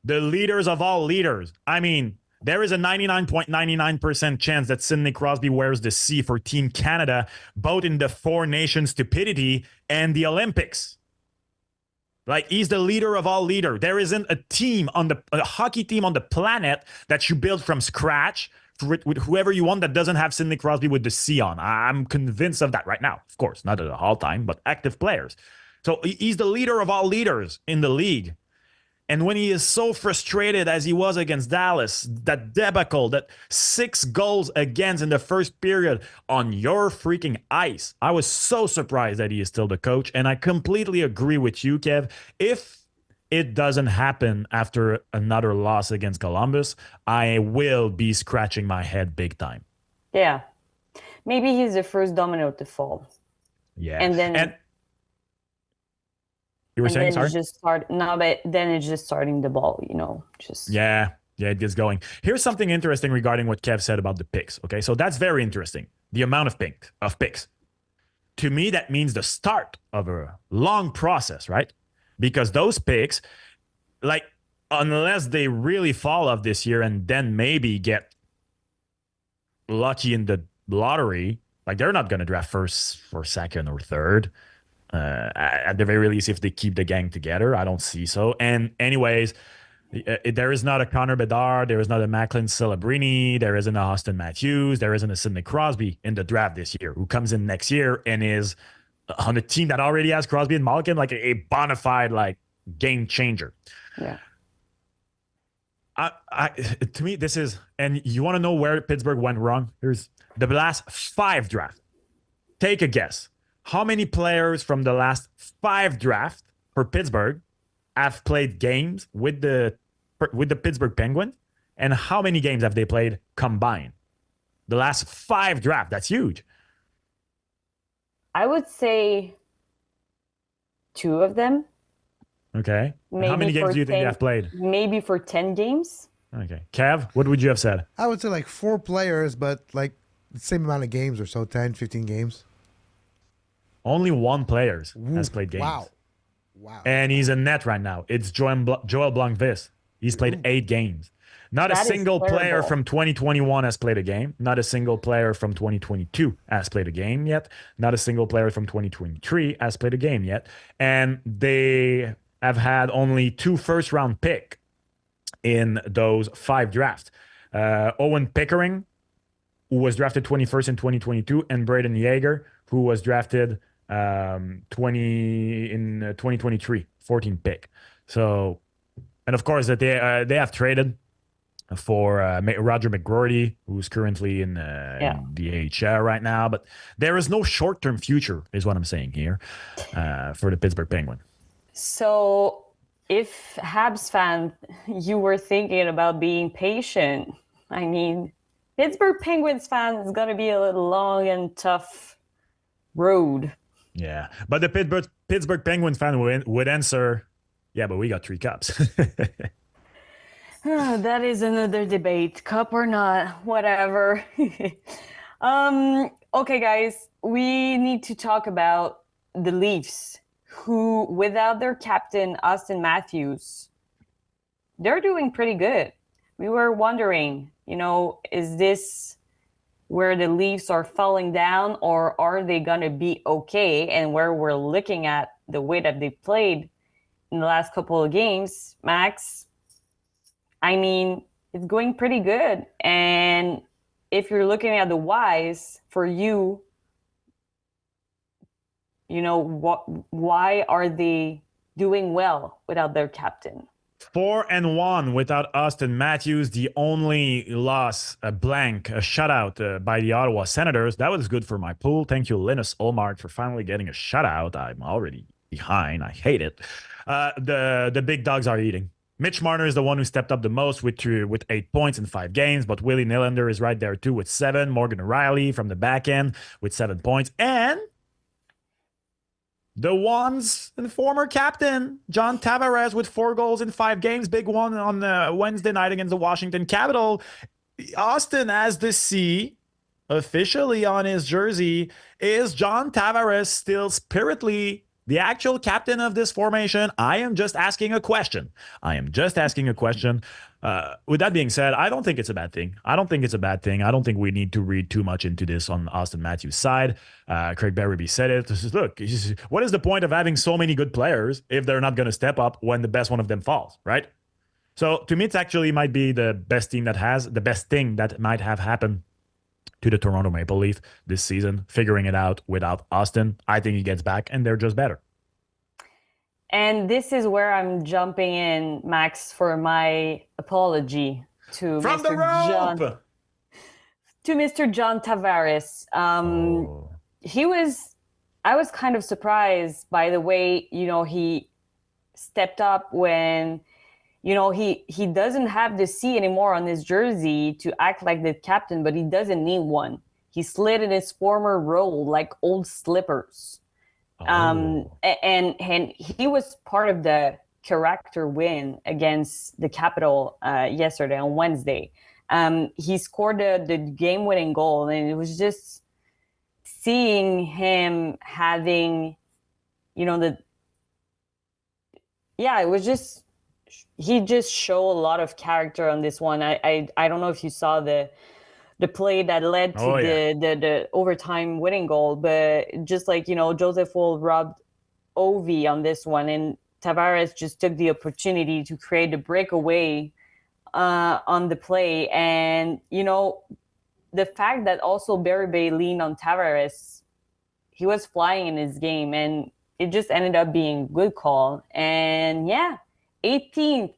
the leaders of all leaders. I mean, there is a 99.99% chance that Sidney Crosby wears the C for Team Canada, both in the 4 Nations stupidity and the Olympics. Like, he's the leader of all leaders. There isn't a hockey team on the planet that you build from scratch with whoever you want that doesn't have Sidney Crosby with the C on. I'm convinced of that right now. Of course, not at all time, but active players. So he's the leader of all leaders in the league. And when he is so frustrated as he was against Dallas, that debacle, that 6 goals against in the first period on your freaking ice, I was so surprised that he is still the coach. And I completely agree with you, Kev. If it doesn't happen after another loss against Columbus, I will be scratching my head big time. Yeah. Maybe he's the first domino to fall. Yeah. And then... You were saying, sorry? Then it's just starting the ball, just... Yeah, it gets going. Here's something interesting regarding what Kev said about the picks, okay? So that's very interesting, the amount of picks. To me, that means the start of a long process, right? Because those picks, like, unless they really fall off this year and then maybe get lucky in the lottery, like, they're not going to draft first or second or third. At the very least, if they keep the gang together, I don't see so. And anyways, there is not a Connor Bedard, there is not a Macklin Celebrini, there isn't a Auston Matthews, there isn't a Sidney Crosby in the draft this year, who comes in next year and is on a team that already has Crosby and Malkin, like a bona fide like game changer. Yeah. To me, this is, and you want to know where Pittsburgh went wrong? Here's the last 5 drafts. Take a guess. How many players from the last 5 drafts for Pittsburgh have played games with the Pittsburgh Penguins, and how many games have they played combined? The last 5 drafts. That's huge. I would say 2 of them. Okay. How many games do you think they have played? Maybe for 10 games. Okay. Kev, what would you have said? I would say like 4 players, but like the same amount of games or so, 10, 15 games. Only 1 player has played games. Wow. And he's in net right now. It's Joel Blankvist. He's played 8 games. Not a single player from 2021 has played a game. Not a single player from 2022 has played a game yet. Not a single player from 2023 has played a game yet. And they have had only 2 first-round picks in those 5 drafts. Owen Pickering, who was drafted 21st in 2022, and Braden Yeager, who was drafted 2023, 14 pick. So, and of course that they have traded for Roger McGroarty, who's currently in the AHL right now, but there is no short-term future, is what I'm saying here, for the Pittsburgh Penguins. So, if Habs fan, you were thinking about being patient, I mean, Pittsburgh Penguins fan is going to be a little long and tough road. Yeah, but the Pittsburgh Penguins fan would answer, yeah, but we got 3 cups. That is another debate, cup or not, whatever. Okay, guys, we need to talk about the Leafs, who, without their captain, Auston Matthews, they're doing pretty good. We were wondering, is this where the Leafs are falling down, or are they going to be okay? And where we're looking at the way that they played in the last couple of games, Max, I mean, it's going pretty good. And if you're looking at the whys for you, why are they doing well without their captain? 4-1 without Auston Matthews. The only loss, a shutout by the Ottawa Senators. That was good for my pool. Thank you, Linus Olmark, for finally getting a shutout. I'm already behind. I hate it. The big dogs are eating. Mitch Marner is the one who stepped up the most with 8 points in 5 games, but Willie Nylander is right there too with 7. Morgan O'Reilly from the back end with 7 points. And the ones and former captain, John Tavares, with 4 goals in 5 games. Big one on Wednesday night against the Washington Capitol. Austin has the C officially on his jersey. Is John Tavares still spiritly the actual captain of this formation? I am just asking a question. With that being said, I don't think it's a bad thing. I don't think it's a bad thing. I don't think we need to read too much into this on Auston Matthews' side. Craig Berube said it. This is, look, what is the point of having so many good players if they're not going to step up when the best one of them falls, right? So to me, it actually might be the best thing that might have happened to the Toronto Maple Leaf this season, figuring it out without Auston. I think he gets back and they're just better. And this is where I'm jumping in, Max, for my apology to From Mr. the rope! Mr. John Tavares. I was kind of surprised by the way, he stepped up when, he doesn't have the C anymore on his jersey to act like the captain, but he doesn't need one. He slid in his former role like old slippers. And he was part of the character win against the Capital yesterday on Wednesday. He scored the game-winning goal, and it was just seeing him having, it was just, he just showed a lot of character on this one. I don't know if you saw the play that led to the overtime winning goal, but just like, Joseph Woll robbed Ovi on this one, and Tavares just took the opportunity to create a breakaway on the play. And, the fact that also Berube leaned on Tavares, he was flying in his game, and it just ended up being a good call. And 18th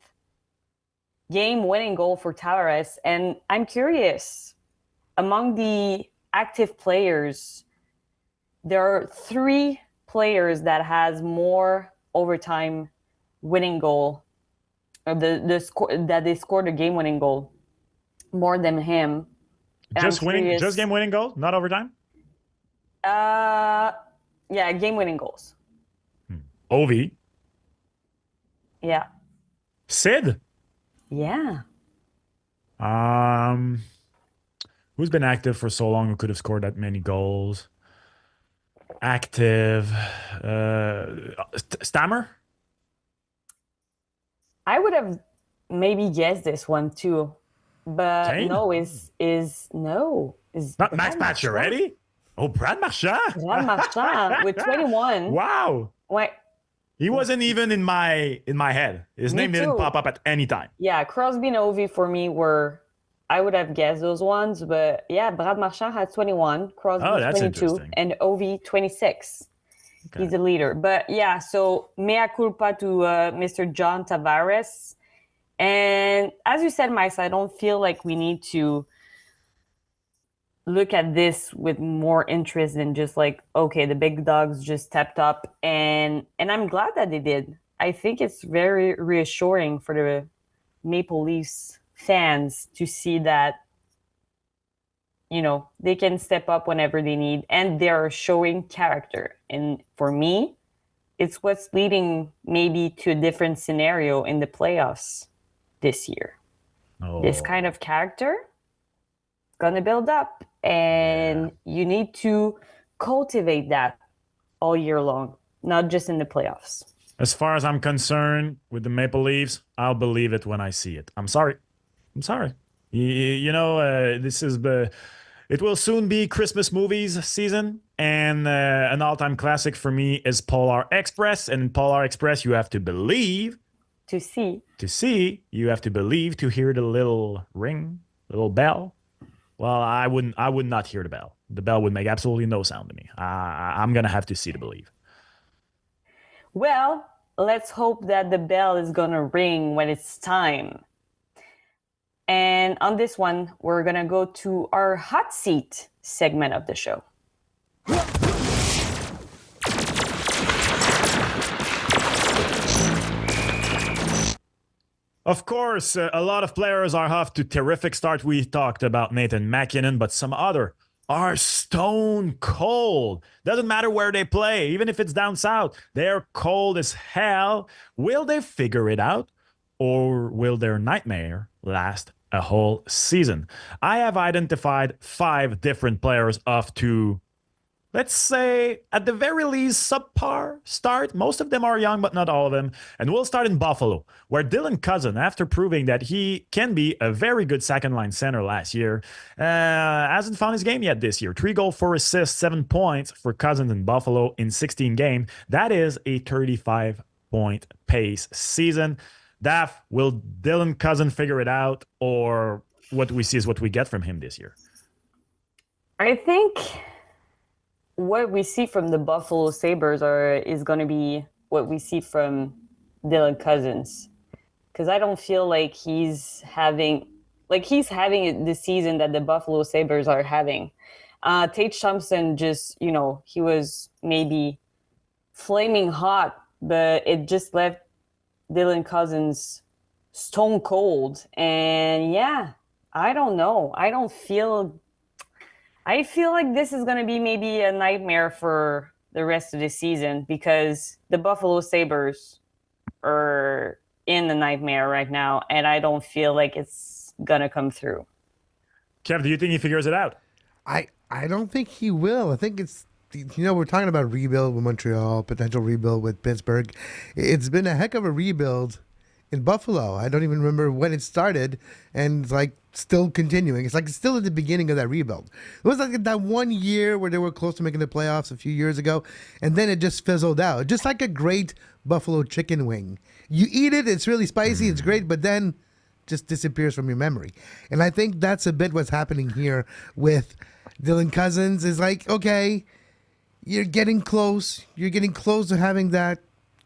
game winning goal for Tavares. And I'm curious, among the active players, there are 3 players that has more overtime winning goal, or that they scored a game-winning goal more than him. And just game-winning goal, not overtime? Game-winning goals. Ovi. Yeah. Sid. Yeah. Who's been active for so long who could have scored that many goals? Active. Stammer? I would have maybe guessed this one too. But Kane? no, is Not Max Pacioretty? Oh, Brad Marchand? Brad Marchand with 21. Wow. Wait. He wasn't even in my head. His name didn't pop up at any time. Yeah, Crosby and Ovi for me were, I would have guessed those ones, but Brad Marchand had 21, Crosby 22, and Ovi 26. Okay. He's the leader. But so mea culpa to Mr. John Tavares. And as you said, Max, I don't feel like we need to look at this with more interest than just like, okay, the big dogs just stepped up, and I'm glad that they did. I think it's very reassuring for the Maple Leafs fans to see that, they can step up whenever they need, and they're showing character. And for me, it's what's leading maybe to a different scenario in the playoffs this year. This kind of character gonna build up, and you need to cultivate that all year long, not just in the playoffs. As far as I'm concerned with the Maple Leafs, I'll believe it when I see it. I'm sorry. This is it will soon be Christmas movies season, and an all-time classic for me is Polar Express. And in Polar Express, you have to believe to see. You have to believe to hear the little ring, little bell. Well, I would not hear the bell. The bell would make absolutely no sound to me. I'm gonna have to see to believe. Well, let's hope that the bell is gonna ring when it's time. And on this one, we're gonna go to our hot seat segment of the show. Of course, a lot of players are off to terrific start. We talked about Nathan MacKinnon, but some other are stone cold. Doesn't matter where they play, even if it's down south. They're cold as hell. Will they figure it out, or will their nightmare last a whole season? I have identified 5 different players off to let's say, at the very least, subpar start. Most of them are young, but not all of them. And we'll start in Buffalo, where Dylan Cousin, after proving that he can be a very good second-line center last year, hasn't found his game yet this year. 3 goals, 4 assists, 7 points for Cousins in Buffalo in 16 games. That is a 35-point pace season. Daff, will Dylan Cousin figure it out, or what we see is what we get from him this year? I think what we see from the Buffalo Sabres is going to be what we see from Dylan Cousins, because I don't feel like he's having the season that the Buffalo Sabres are having. Tate Thompson just, he was maybe flaming hot, but it just left Dylan Cousins stone cold. And yeah, I don't know. I feel like this is going to be maybe a nightmare for the rest of the season, because the Buffalo Sabres are in the nightmare right now, and I don't feel like it's going to come through. Kev, do you think he figures it out? I don't think he will. I think it's, we're talking about rebuild with Montreal, potential rebuild with Pittsburgh. It's been a heck of a rebuild in Buffalo. I don't even remember when it started, and it's like still continuing. It's like it's still at the beginning of that rebuild. It was like that 1 year where they were close to making the playoffs a few years ago, and then it just fizzled out. Just like a great Buffalo chicken wing. You eat it, it's really spicy, it's great, but then just disappears from your memory. And I think that's a bit what's happening here with Dylan Cousins. Is like, okay, you're getting close to having that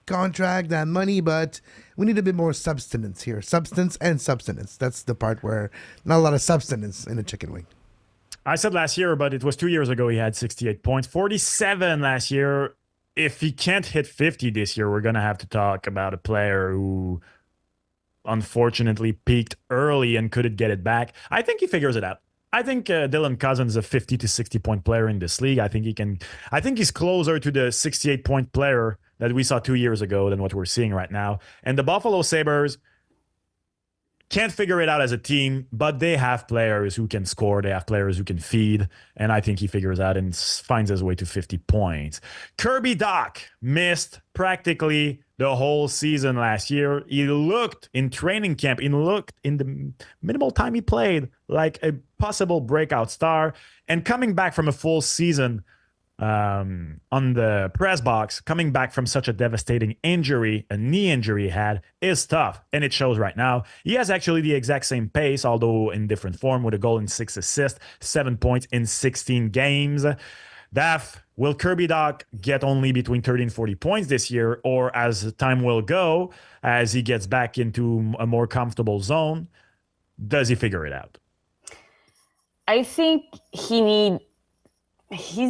contract, that money, but we need a bit more substance here. Substance and substance. That's the part where not a lot of substance in a chicken wing. I said last year, but it was 2 years ago, he had 68 points, 47 last year. If he can't hit 50 this year, we're going to have to talk about a player who unfortunately peaked early and couldn't get it back. I think he figures it out. I think Dylan Cousins is a 50 to 60 point player in this league. I think he's closer to the 68 point player that we saw 2 years ago than what we're seeing right now. And the Buffalo Sabres can't figure it out as a team, but they have players who can score. They have players who can feed. And I think he figures out and finds his way to 50 points. Kirby Dach missed practically the whole season last year. He looked in training camp, he looked in the minimal time he played like a possible breakout star. And coming back from a full season on the press box, coming back from such a devastating injury, a knee injury he had, is tough, and it shows right now. He has actually the exact same pace, although in different form, with a goal and 6 assists, 7 points in 16 games. Daff, will Kirby Dach get only between 30 and 40 points this year, or as time will go, as he gets back into a more comfortable zone, does he figure it out? I think he's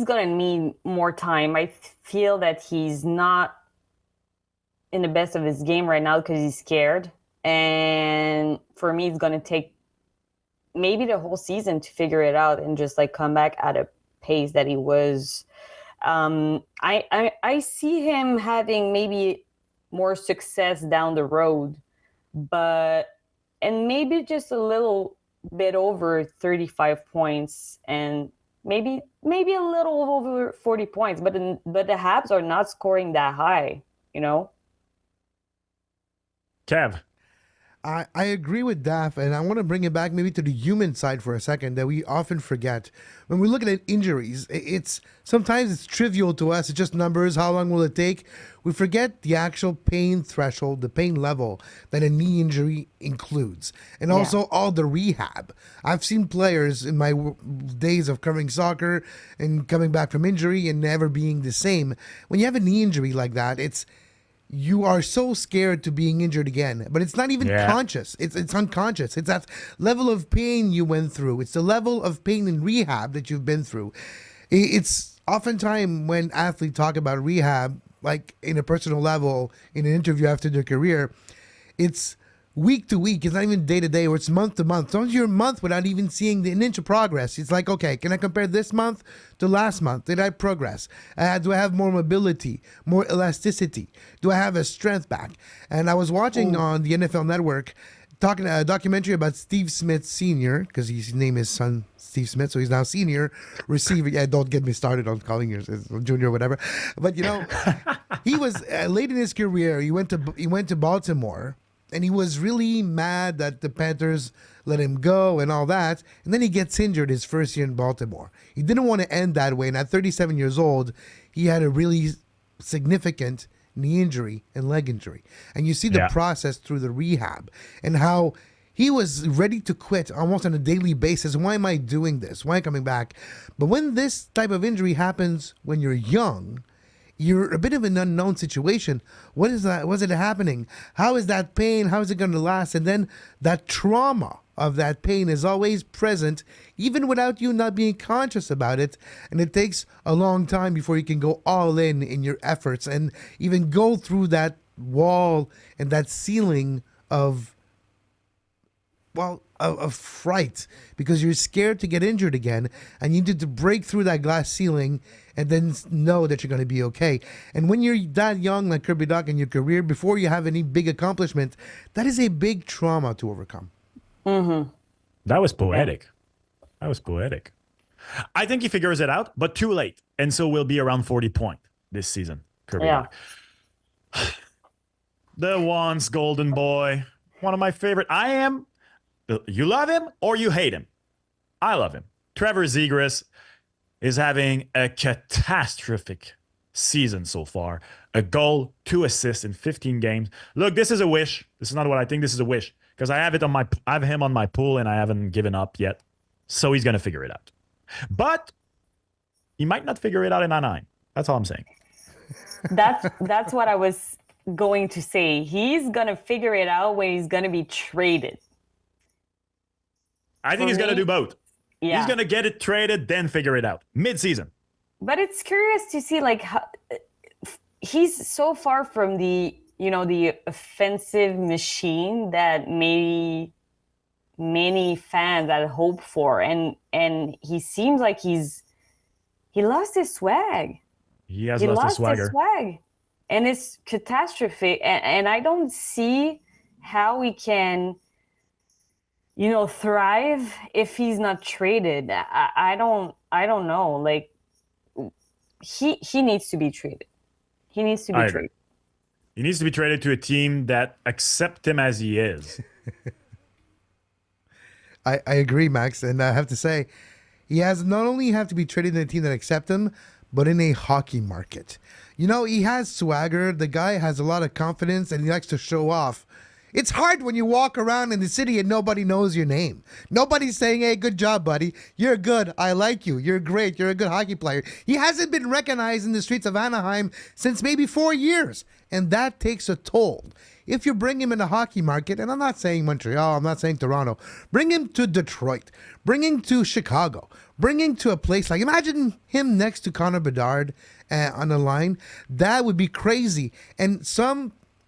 going to need more time. I feel that he's not in the best of his game right now because he's scared. And for me, it's going to take maybe the whole season to figure it out and just like come back at a pace that he was. I see him having maybe more success down the road, and maybe just a little bit over 35 points and maybe a little over 40 points, but the Habs are not scoring that high, Kev. I agree with Daff, and I want to bring it back maybe to the human side for a second that we often forget. When we're looking at injuries, sometimes it's trivial to us. It's just numbers. How long will it take? We forget the actual pain threshold, the pain level that a knee injury includes, and also all the rehab. I've seen players in my days of covering soccer and coming back from injury and never being the same. When you have a knee injury like that, you are so scared to being injured again, but it's not even conscious. It's unconscious. It's that level of pain you went through. It's the level of pain in rehab that you've been through. It's oftentimes when athletes talk about rehab, like in a personal level, in an interview after their career, it's week to week. It's not even day to day, or it's month to month. Sometimes you're a month without even seeing an inch of progress. It's like, okay, can I compare this month to last month? Did I progress? Do I have more mobility, more elasticity? Do I have a strength back? And I was watching on the NFL Network talking a documentary about Steve Smith Senior, because his name is son Steve Smith, so he's now senior receiver. Yeah, don't get me started on calling you junior or whatever. But he was late in his career. He went to Baltimore, and he was really mad that the Panthers let him go and all that. And then he gets injured his first year in Baltimore. He didn't want to end that way. And at 37 years old, he had a really significant knee injury and leg injury. And you see the process through the rehab and how he was ready to quit almost on a daily basis. Why am I doing this? Why am I coming back? But when this type of injury happens when you're young, you're a bit of an unknown situation. What is that? Was it happening? How is that pain? How is it going to last? And then that trauma of that pain is always present, even without you not being conscious about it. And it takes a long time before you can go all in your efforts and even go through that wall and that ceiling of fright, because you're scared to get injured again, and you need to break through that glass ceiling and then know that you're going to be okay. And when you're that young, like Kirby Doc, in your career, before you have any big accomplishment, that is a big trauma to overcome. Mm-hmm. That was poetic. That was poetic. I think he figures it out, but too late. And so we'll be around 40 points this season, Kirby Doc. The once golden boy, one of my favorite. You love him or you hate him. I love him. Trevor Zegras is having a catastrophic season so far. A goal, 2 assists in 15 games. Look, this is a wish. This is not what I think. This is a wish, because I have him on my pool and I haven't given up yet. So he's going to figure it out. But he might not figure it out in Anaheim. That's all I'm saying. That's what I was going to say. He's going to figure it out when he's going to be traded. I think he's going to do both. Yeah. He's going to get it traded, then figure it out mid-season. But it's curious to see, like, how, he's so far from the offensive machine that maybe many fans had hoped for. And he seems like he lost his swag. He has lost his swagger. His swag. And it's catastrophic. And I don't see how he can thrive if he's not traded. I don't know. Like, he needs to be traded. He needs to be traded. He needs to be traded to a team that accept him as he is. I agree, Max. And I have to say, he has not only have to be traded in a team that accept him, but in a hockey market. He has swagger. The guy has a lot of confidence and he likes to show off. It's hard when you walk around in the city and nobody knows your name. Nobody's saying, hey, good job, buddy. You're good. I like you. You're great. You're a good hockey player. He hasn't been recognized in the streets of Anaheim since maybe 4 years. And that takes a toll. If you bring him in the hockey market, and I'm not saying Montreal, I'm not saying Toronto, bring him to Detroit, bring him to Chicago, bring him to a place like, imagine him next to Connor McDavid on the line. That would be crazy. And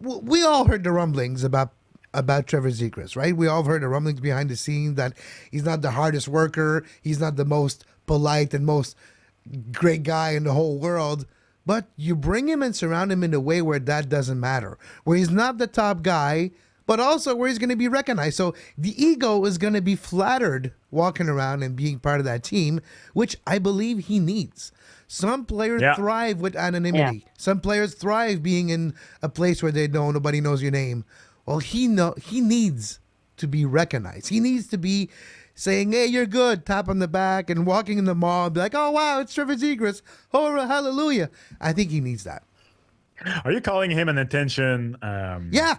we all heard the rumblings about Trevor Zegras, right? We all heard the rumblings behind the scenes that he's not the hardest worker. He's not the most polite and most great guy in the whole world. But you bring him and surround him in a way where that doesn't matter, where he's not the top guy, but also where he's going to be recognized. So the ego is going to be flattered walking around and being part of that team, which I believe he needs. Some players thrive with anonymity. Yeah. Some players thrive being in a place where nobody knows your name. Well, he needs to be recognized. He needs to be saying, hey, you're good, tap on the back, and walking in the mall and be like, oh, wow, it's Trevor Zegras. Oh, hallelujah. I think he needs that. Are you calling him an attention? Yeah.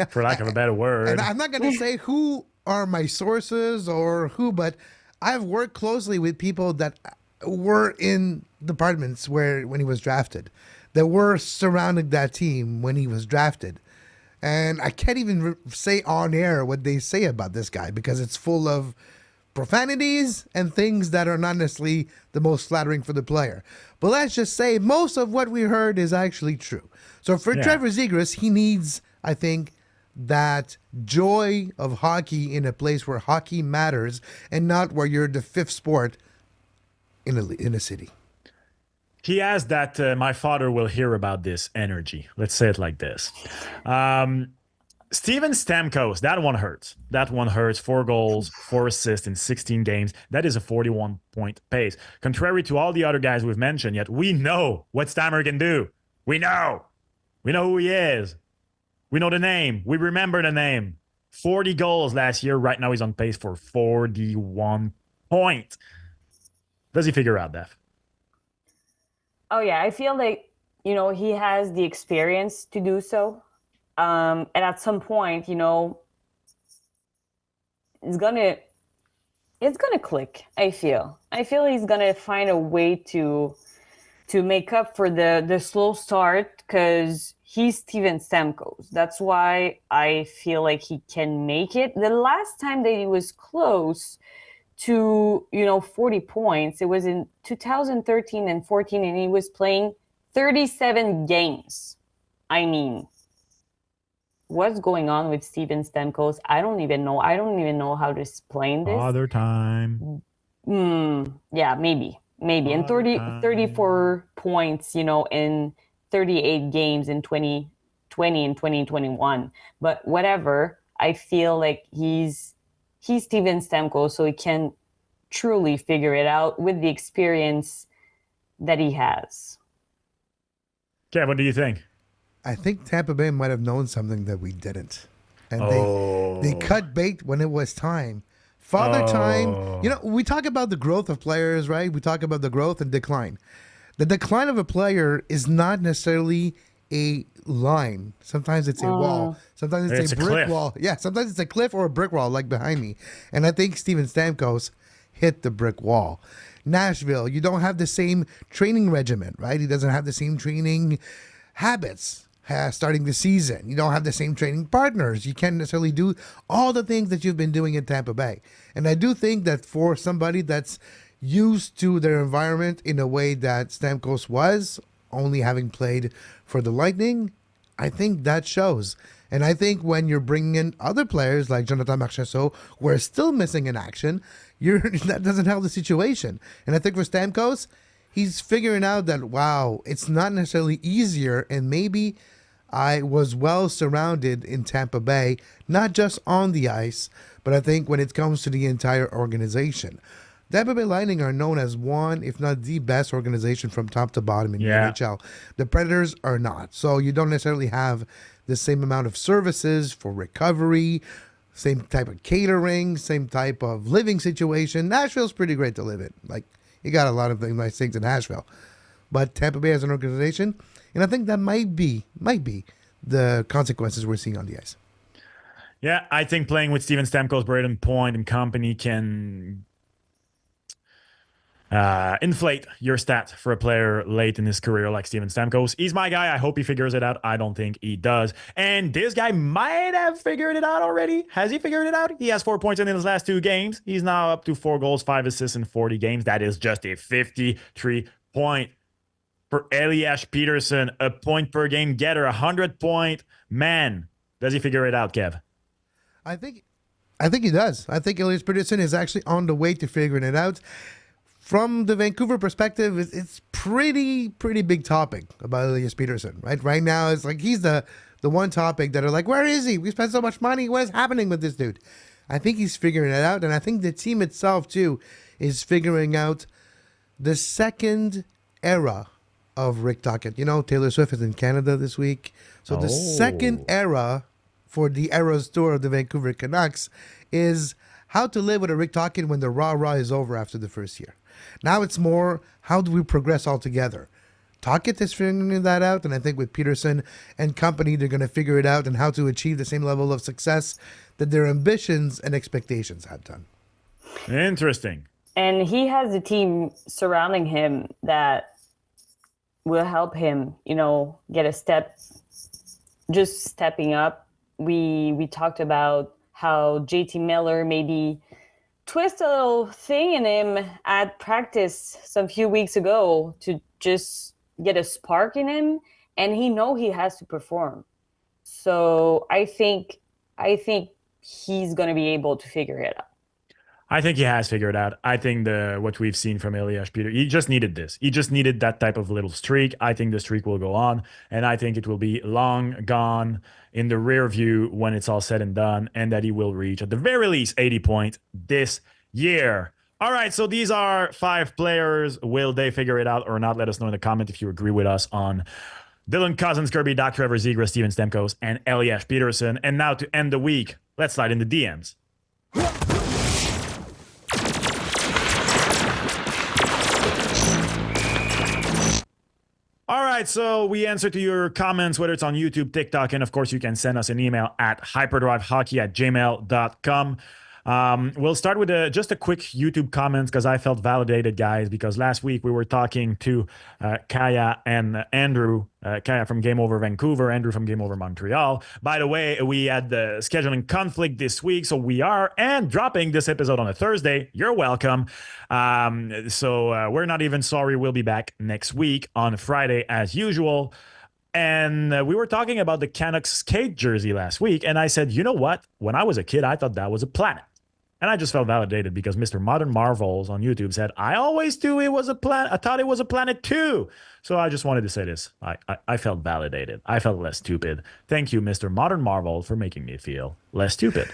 For lack of a better word. And I'm not going to say who are my sources or who, but I've worked closely with people that were in departments when he was drafted, that were surrounding that team when he was drafted. And I can't even say on air what they say about this guy because it's full of profanities and things that are not necessarily the most flattering for the player. But let's just say most of what we heard is actually true. So for Trevor Zegras, he needs, I think, that joy of hockey in a place where hockey matters and not where you're the fifth sport in a city. He has that my father will hear about this energy. Let's say it like this. Steven Stamkos, that one hurts. That one hurts. 4 goals, 4 assists in 16 games. That is a 41-point pace. Contrary to all the other guys we've mentioned, yet we know what Stammer can do. We know. We know who he is. We know the name. We remember the name. 40 goals last year. Right now he's on pace for 41 points. Does he figure out that? Oh yeah, I feel like he has the experience to do so. And at some point, it's gonna click. I feel he's gonna find a way to make up for the slow start, because he's Steven Stamkos. That's why I feel like he can make it. The last time that he was close to 40 points, it was in 2013 and 14, and he was playing 37 games. I mean, what's going on with Steven Stamkos? I don't even know how to explain this. Other time. Yeah, maybe. And 34 points, in 38 games in 2020 and 2021. But whatever, I feel like he's Steven Stamkos, so he can truly figure it out with the experience that he has. Okay, what do you think? I think Tampa Bay might have known something that we didn't. And they cut bait when it was time. Father time. We talk about the growth of players, right? We talk about the growth and decline. The decline of a player is not necessarily a line. Sometimes it's a wall. Sometimes it's a brick cliff. wall. Yeah, sometimes it's a cliff or a brick wall like behind me. And I think Steven Stamkos hit the brick wall. Nashville, you don't have the same training regimen, right? He doesn't have the same training habits. Starting the season, you don't have the same training partners. You can't necessarily do all the things that you've been doing in Tampa Bay. And I do think that for somebody that's used to their environment in a way that Stamkos was, only having played for the Lightning, I think that shows. And I think when you're bringing in other players like Jonathan Marchessault, who are still missing in action, that doesn't help the situation. And I think for Stamkos, he's figuring out that, wow, it's not necessarily easier, and maybe I was well surrounded in Tampa Bay, not just on the ice, but I think when it comes to the entire organization. Tampa Bay Lightning are known as one, if not the best organization from top to bottom in the NHL. The Predators are not. So you don't necessarily have the same amount of services for recovery, same type of catering, same type of living situation. Nashville's pretty great to live in. Like, you got a lot of nice things in Nashville. But Tampa Bay as an organization, and I think that might be the consequences we're seeing on the ice. Yeah, I think playing with Steven Stamkos, Braden Point, and company can inflate your stats for a player late in his career like Steven Stamkos. He's my guy. I hope he figures it out. I don't think he does. And this guy might have figured it out already. Has he figured it out? He has 4 points in his last 2 games. He's now up to 4 goals, 5 assists in 40 games. That is just a 53-point for Elias Peterson, a point per game getter, 100-point man. Does he figure it out, Kev? I think he does. I think Elias Peterson is actually on the way to figuring it out. From the Vancouver perspective, it's pretty big topic about Elias Peterson, right? Right now, it's like he's the one topic that are like, where is he? We spent so much money. What is happening with this dude? I think he's figuring it out, and I think the team itself, too, is figuring out the second era of Rick Tocchet. Taylor Swift is in Canada this week. So the second era for the Eras Tour of the Vancouver Canucks is how to live with a Rick Tocchet when the rah-rah is over after the first year. Now it's more, how do we progress all together? Tocchet is figuring that out, and I think with Peterson and company, they're going to figure it out and how to achieve the same level of success that their ambitions and expectations had done. Interesting. And he has a team surrounding him that will help him, get a step, just stepping up. We talked about how JT Miller maybe twist a little thing in him at practice some few weeks ago to just get a spark in him, and he has to perform. So I think he's going to be able to figure it out. I think he has figured out. I think the what we've seen from Elias Peter, he just needed this. He just needed that type of little streak. I think the streak will go on, and I think it will be long gone in the rear view when it's all said and done, and that he will reach at the very least 80 points this year. All right, so these are 5 players. Will they figure it out or not? Let us know in the comment if you agree with us on Dylan Cousins, Kirby Dach, Trevor Zegras, Steven Stamkos, and Elias Peterson. And now to end the week, let's slide in the DMs. All right, so we answer to your comments, whether it's on YouTube, TikTok, and of course, you can send us an email at hyperdrivehockey@gmail.com. We'll start with just a quick YouTube comments because I felt validated, guys, because last week we were talking to Kaya and Andrew, Kaya from Game Over Vancouver, Andrew from Game Over Montreal. By the way, we had the scheduling conflict this week, so we are dropping this episode on a Thursday. You're welcome. So we're not even sorry. We'll be back next week on Friday as usual. And we were talking about the Canucks skate jersey last week, and I said, you know what? When I was a kid, I thought that was a planet. And I just felt validated because Mr. Modern Marvels on YouTube said, I always knew it was a planet. I thought it was a planet too. So I just wanted to say this. I felt validated. I felt less stupid. Thank you, Mr. Modern Marvel, for making me feel less stupid.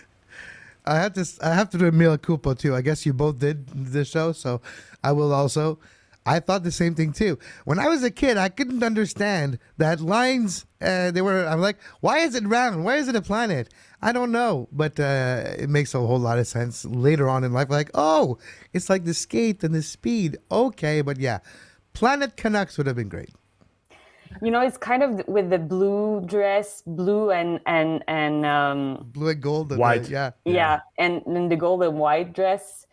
I have to do a mea culpa too. I guess you both did this show, so I will also. I thought the same thing too. When I was a kid, I couldn't understand that lines. I'm like, why is it round? Why is it a planet? I don't know, but it makes a whole lot of sense later on in life. Like, oh, it's like the skate and the speed. Okay, but yeah, Planet Canucks would have been great. You know, it's kind of with the blue dress, blue and blue and gold, white. Yeah, and the gold and white dress.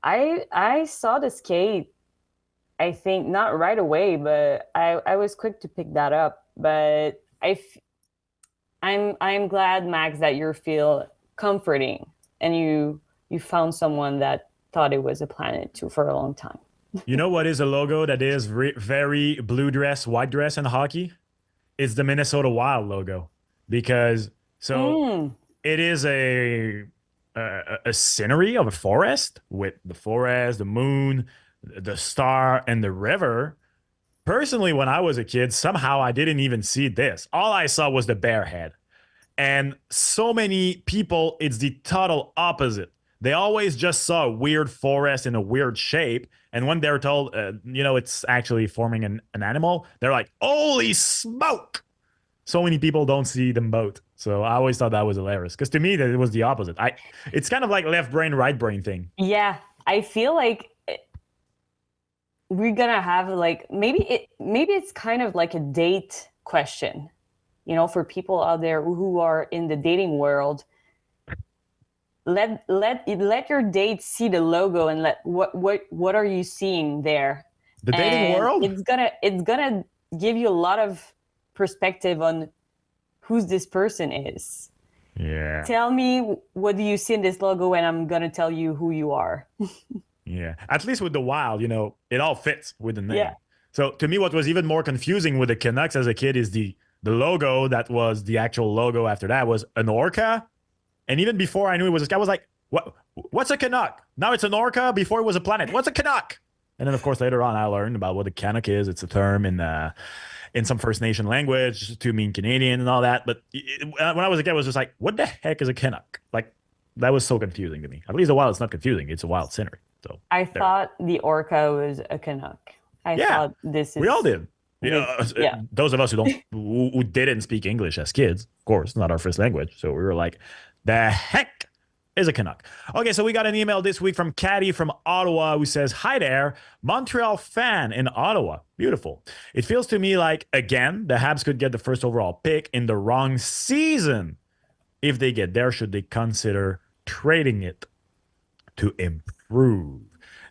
I saw the skate. I think not right away, but I was quick to pick that up. But I'm glad, Max, that you feel comforting and you found someone that thought it was a planet too for a long time. You know what is a logo that is very blue dress, white dress in hockey? It's the Minnesota Wild logo, because it is a scenery of a forest with the forest, the moon, the star, and the river. Personally, when I was a kid, somehow I didn't even see this. All I saw was the bear head. And so many people, it's the total opposite. They always just saw a weird forest in a weird shape. And when they're told, it's actually forming an animal, they're like, holy smoke! So many people don't see them both. So I always thought that was hilarious. Because to me, that it was the opposite. It's kind of like left brain, right brain thing. Yeah, I feel like we're gonna have like maybe it's kind of like a date question, for people out there who are in the dating world. Let your date see the logo and what are you seeing there? The dating world? It's gonna give you a lot of perspective on who this person is. Yeah. Tell me, what do you see in this logo, and I'm gonna tell you who you are. Yeah, at least with the Wild, it all fits with the name. Yeah. So to me, what was even more confusing with the Canucks as a kid is the logo that was the actual logo after that was an orca. And even before I knew it was this guy, I was like, what's a Canuck? Now it's an orca. Before it was a planet. What's a Canuck? And then, of course, later on, I learned about what a Canuck is. It's a term in some First Nation language to mean Canadian and all that. But when I was a kid, I was just like, what the heck is a Canuck? Like, that was so confusing to me. At least the Wild, it's not confusing. It's a wild scenery. So I thought the orca was a Canuck. I thought this is... We all did. Those of us who didn't speak English as kids, of course, not our first language. So we were like, the heck is a Canuck? Okay, so we got an email this week from Caddy from Ottawa who says, hi there, Montreal fan in Ottawa. Beautiful. It feels to me like, again, the Habs could get the first overall pick in the wrong season. If they get there, should they consider trading it to improve?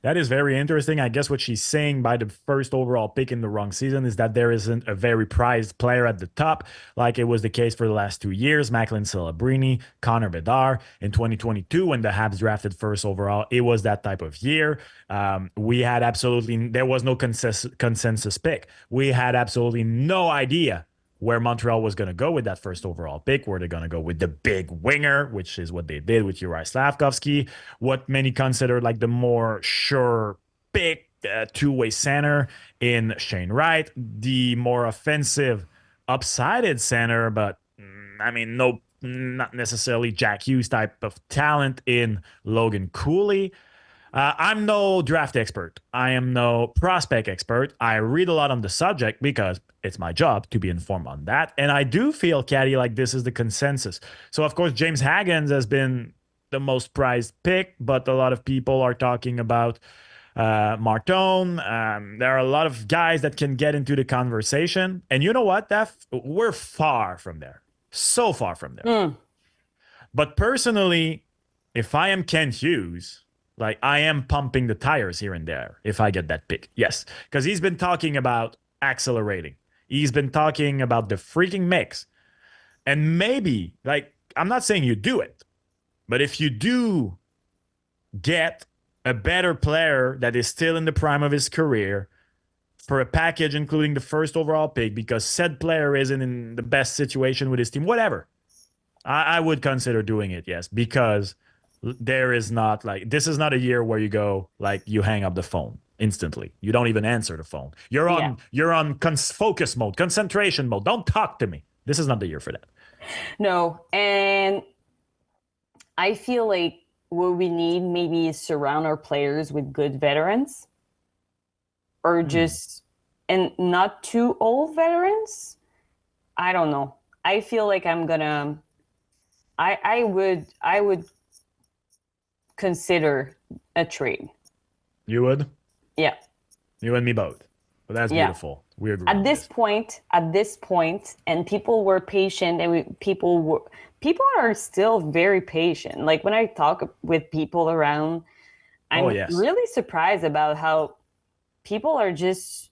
That is very interesting. I guess what she's saying by the first overall pick in the wrong season is that there isn't a very prized player at the top, like it was the case for the last 2 years. Macklin Celebrini, Connor McDavid. In 2022, when the Habs drafted first overall, it was that type of year. There was no consensus pick. We had absolutely no idea where Montreal was going to go with that first overall pick. Were they going to go with the big winger, which is what they did with Uri Slavkovsky, what many consider like the more sure pick, two-way center in Shane Wright, the more offensive upsided center, but I mean, no, not necessarily Jack Hughes type of talent in Logan Cooley. I'm no draft expert. I am no prospect expert. I read a lot on the subject because it's my job to be informed on that. And I do feel, Caddy, like this is the consensus. So, of course, James Haggans has been the most prized pick, but a lot of people are talking about Martone. There are a lot of guys that can get into the conversation. And you know what, we're far from there. So far from there. But personally, if I am Ken Hughes, like I am pumping the tires here and there if I get that pick. Yes, because he's been talking about accelerating. He's been talking about the freaking mix. And maybe, like, I'm not saying you do it, but if you do get a better player that is still in the prime of his career for a package including the first overall pick because said player isn't in the best situation with his team, whatever, I would consider doing it, yes, because there is not like this is not a year where you go like you hang up the phone instantly. You don't even answer the phone. You're on focus mode, concentration mode. Don't talk to me. This is not the year for that. No, and I feel like what we need maybe is surround our players with good veterans, or just and not too old veterans. I don't know. I feel like I'm gonna. I would consider a trade. You would? Yeah. You and me both. But that's beautiful. We agree. At this point, and people were patient, and people are still very patient. Like when I talk with people around, I'm really surprised about how people are just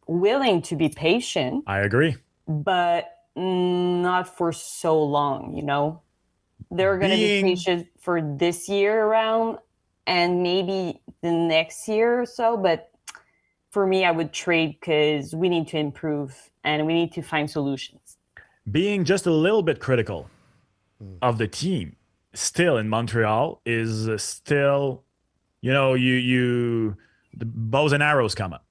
willing to be patient. I agree. But not for so long, you know? They're going to be patient for this year around and maybe the next year or so. But for me, I would trade because we need to improve and we need to find solutions. Being just a little bit critical of the team still in Montreal is still, you know, the bows and arrows come up.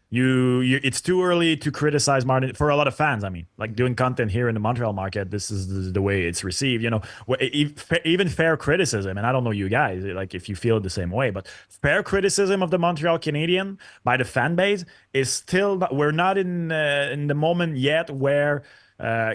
It's too early to criticize Martin for a lot of fans. I mean, like doing content here in the Montreal market, this is the way it's received. You know, even fair criticism, and I don't know you guys, like if you feel the same way, but fair criticism of the Montreal Canadiens by the fan base is still. We're not in the moment yet where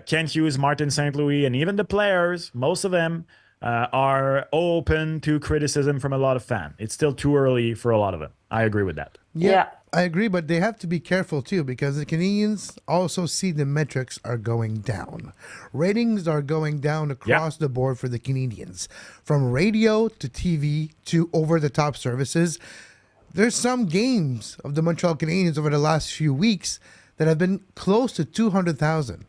Ken Hughes, Martin St. Louis, and even the players, most of them are open to criticism from a lot of fans. It's still too early for a lot of them. I agree with that. Yeah. I agree, but they have to be careful too because the Canadiens also see the metrics are going down. Ratings are going down across the board for the Canadiens. From radio to TV to over-the-top services, there's some games of the Montreal Canadiens over the last few weeks that have been close to 200,000.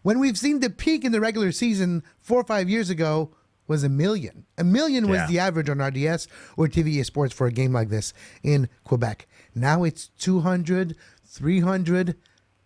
When we've seen the peak in the regular season 4 or 5 years ago was 1 million. 1 million was the average on RDS or TVA Sports for a game like this in Quebec. Now it's 200, 300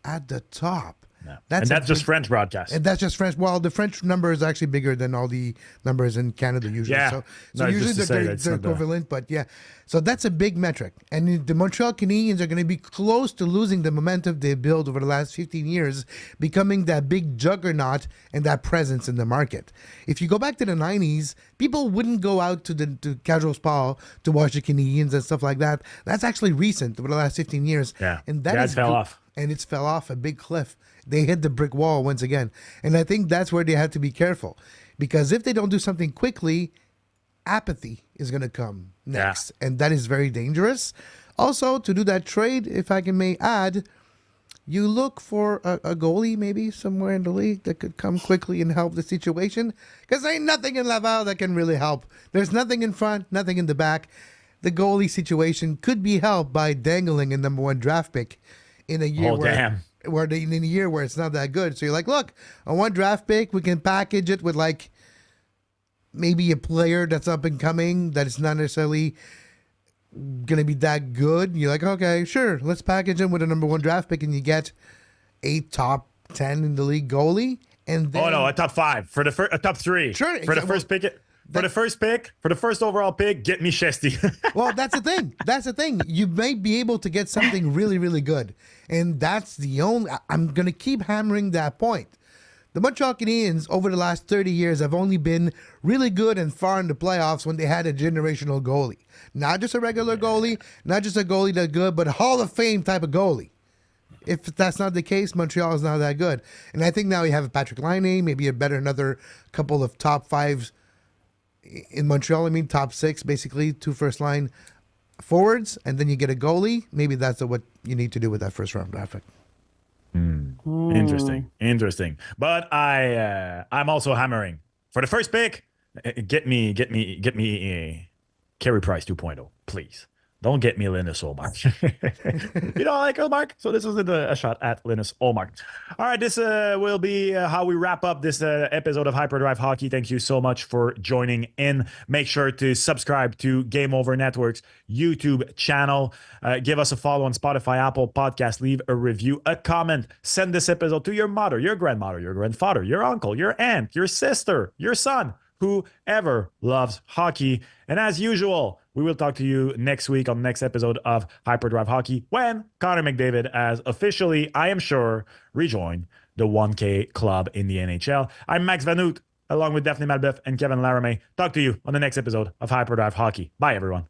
at the top. Yeah. That's just French broadcast. And that's just French. Well, the French number is actually bigger than all the numbers in Canada usually. Yeah. So usually they're equivalent, but yeah. So that's a big metric. And the Montreal Canadiens are going to be close to losing the momentum they built over the last 15 years, becoming that big juggernaut and that presence in the market. If you go back to the 90s, people wouldn't go out to casual spa to watch the Canadiens and stuff like that. That's actually recent over the last 15 years. Yeah. And that fell off. And it's fell off a big cliff. They hit the brick wall once again. And I think that's where they have to be careful. Because if they don't do something quickly, apathy is going to come next. Yeah. And that is very dangerous. Also, to do that trade, if I may add, you look for a goalie maybe somewhere in the league that could come quickly and help the situation. Because there ain't nothing in Laval that can really help. There's nothing in front, nothing in the back. The goalie situation could be helped by dangling a number 1 draft pick in a year in a year where it's not that good. So you're like, look, on 1 draft pick, we can package it with like maybe a player that's up and coming that is not necessarily going to be that good. You're like, okay, sure, let's package him with a number 1 draft pick, and you get a top 10 in the league goalie. And then, Oh no, a top 5 for the first, a top 3. Sure, for the first pick. For the first overall pick, get me Shesty. Well, that's the thing. That's the thing. You may be able to get something really, really good. And that's the only, I'm going to keep hammering that point. The Montreal Canadiens over the last 30 years have only been really good and far in the playoffs when they had a generational goalie. Not just a regular goalie, not just a goalie that's good, but a Hall of Fame type of goalie. If that's not the case, Montreal is not that good. And I think now you have Patrick Laine, maybe another couple of top 5s in Montreal. I mean, top 6, basically, 2 first-line forwards, and then you get a goalie. Maybe that's what you need to do with that first-round draft pick. Interesting. But I'm also hammering for the first pick. Get me Carey Price 2.0, please. Don't get me Linus Ullmark. You don't like Ullmark? So this isn't a shot at Linus Ullmark. All right, this will be how we wrap up this episode of Hyperdrive Hockey. Thank you so much for joining in. Make sure to subscribe to Game Over Network's YouTube channel. Give us a follow on Spotify, Apple Podcasts. Leave a review, a comment. Send this episode to your mother, your grandmother, your grandfather, your uncle, your aunt, your sister, your son, whoever loves hockey. And as usual, we will talk to you next week on the next episode of Hyperdrive Hockey when Connor McDavid has officially, I am sure, rejoined the 1K club in the NHL. I'm Max Vanout, along with Daphne Malbeuf and Kevin Laramie. Talk to you on the next episode of Hyperdrive Hockey. Bye, everyone.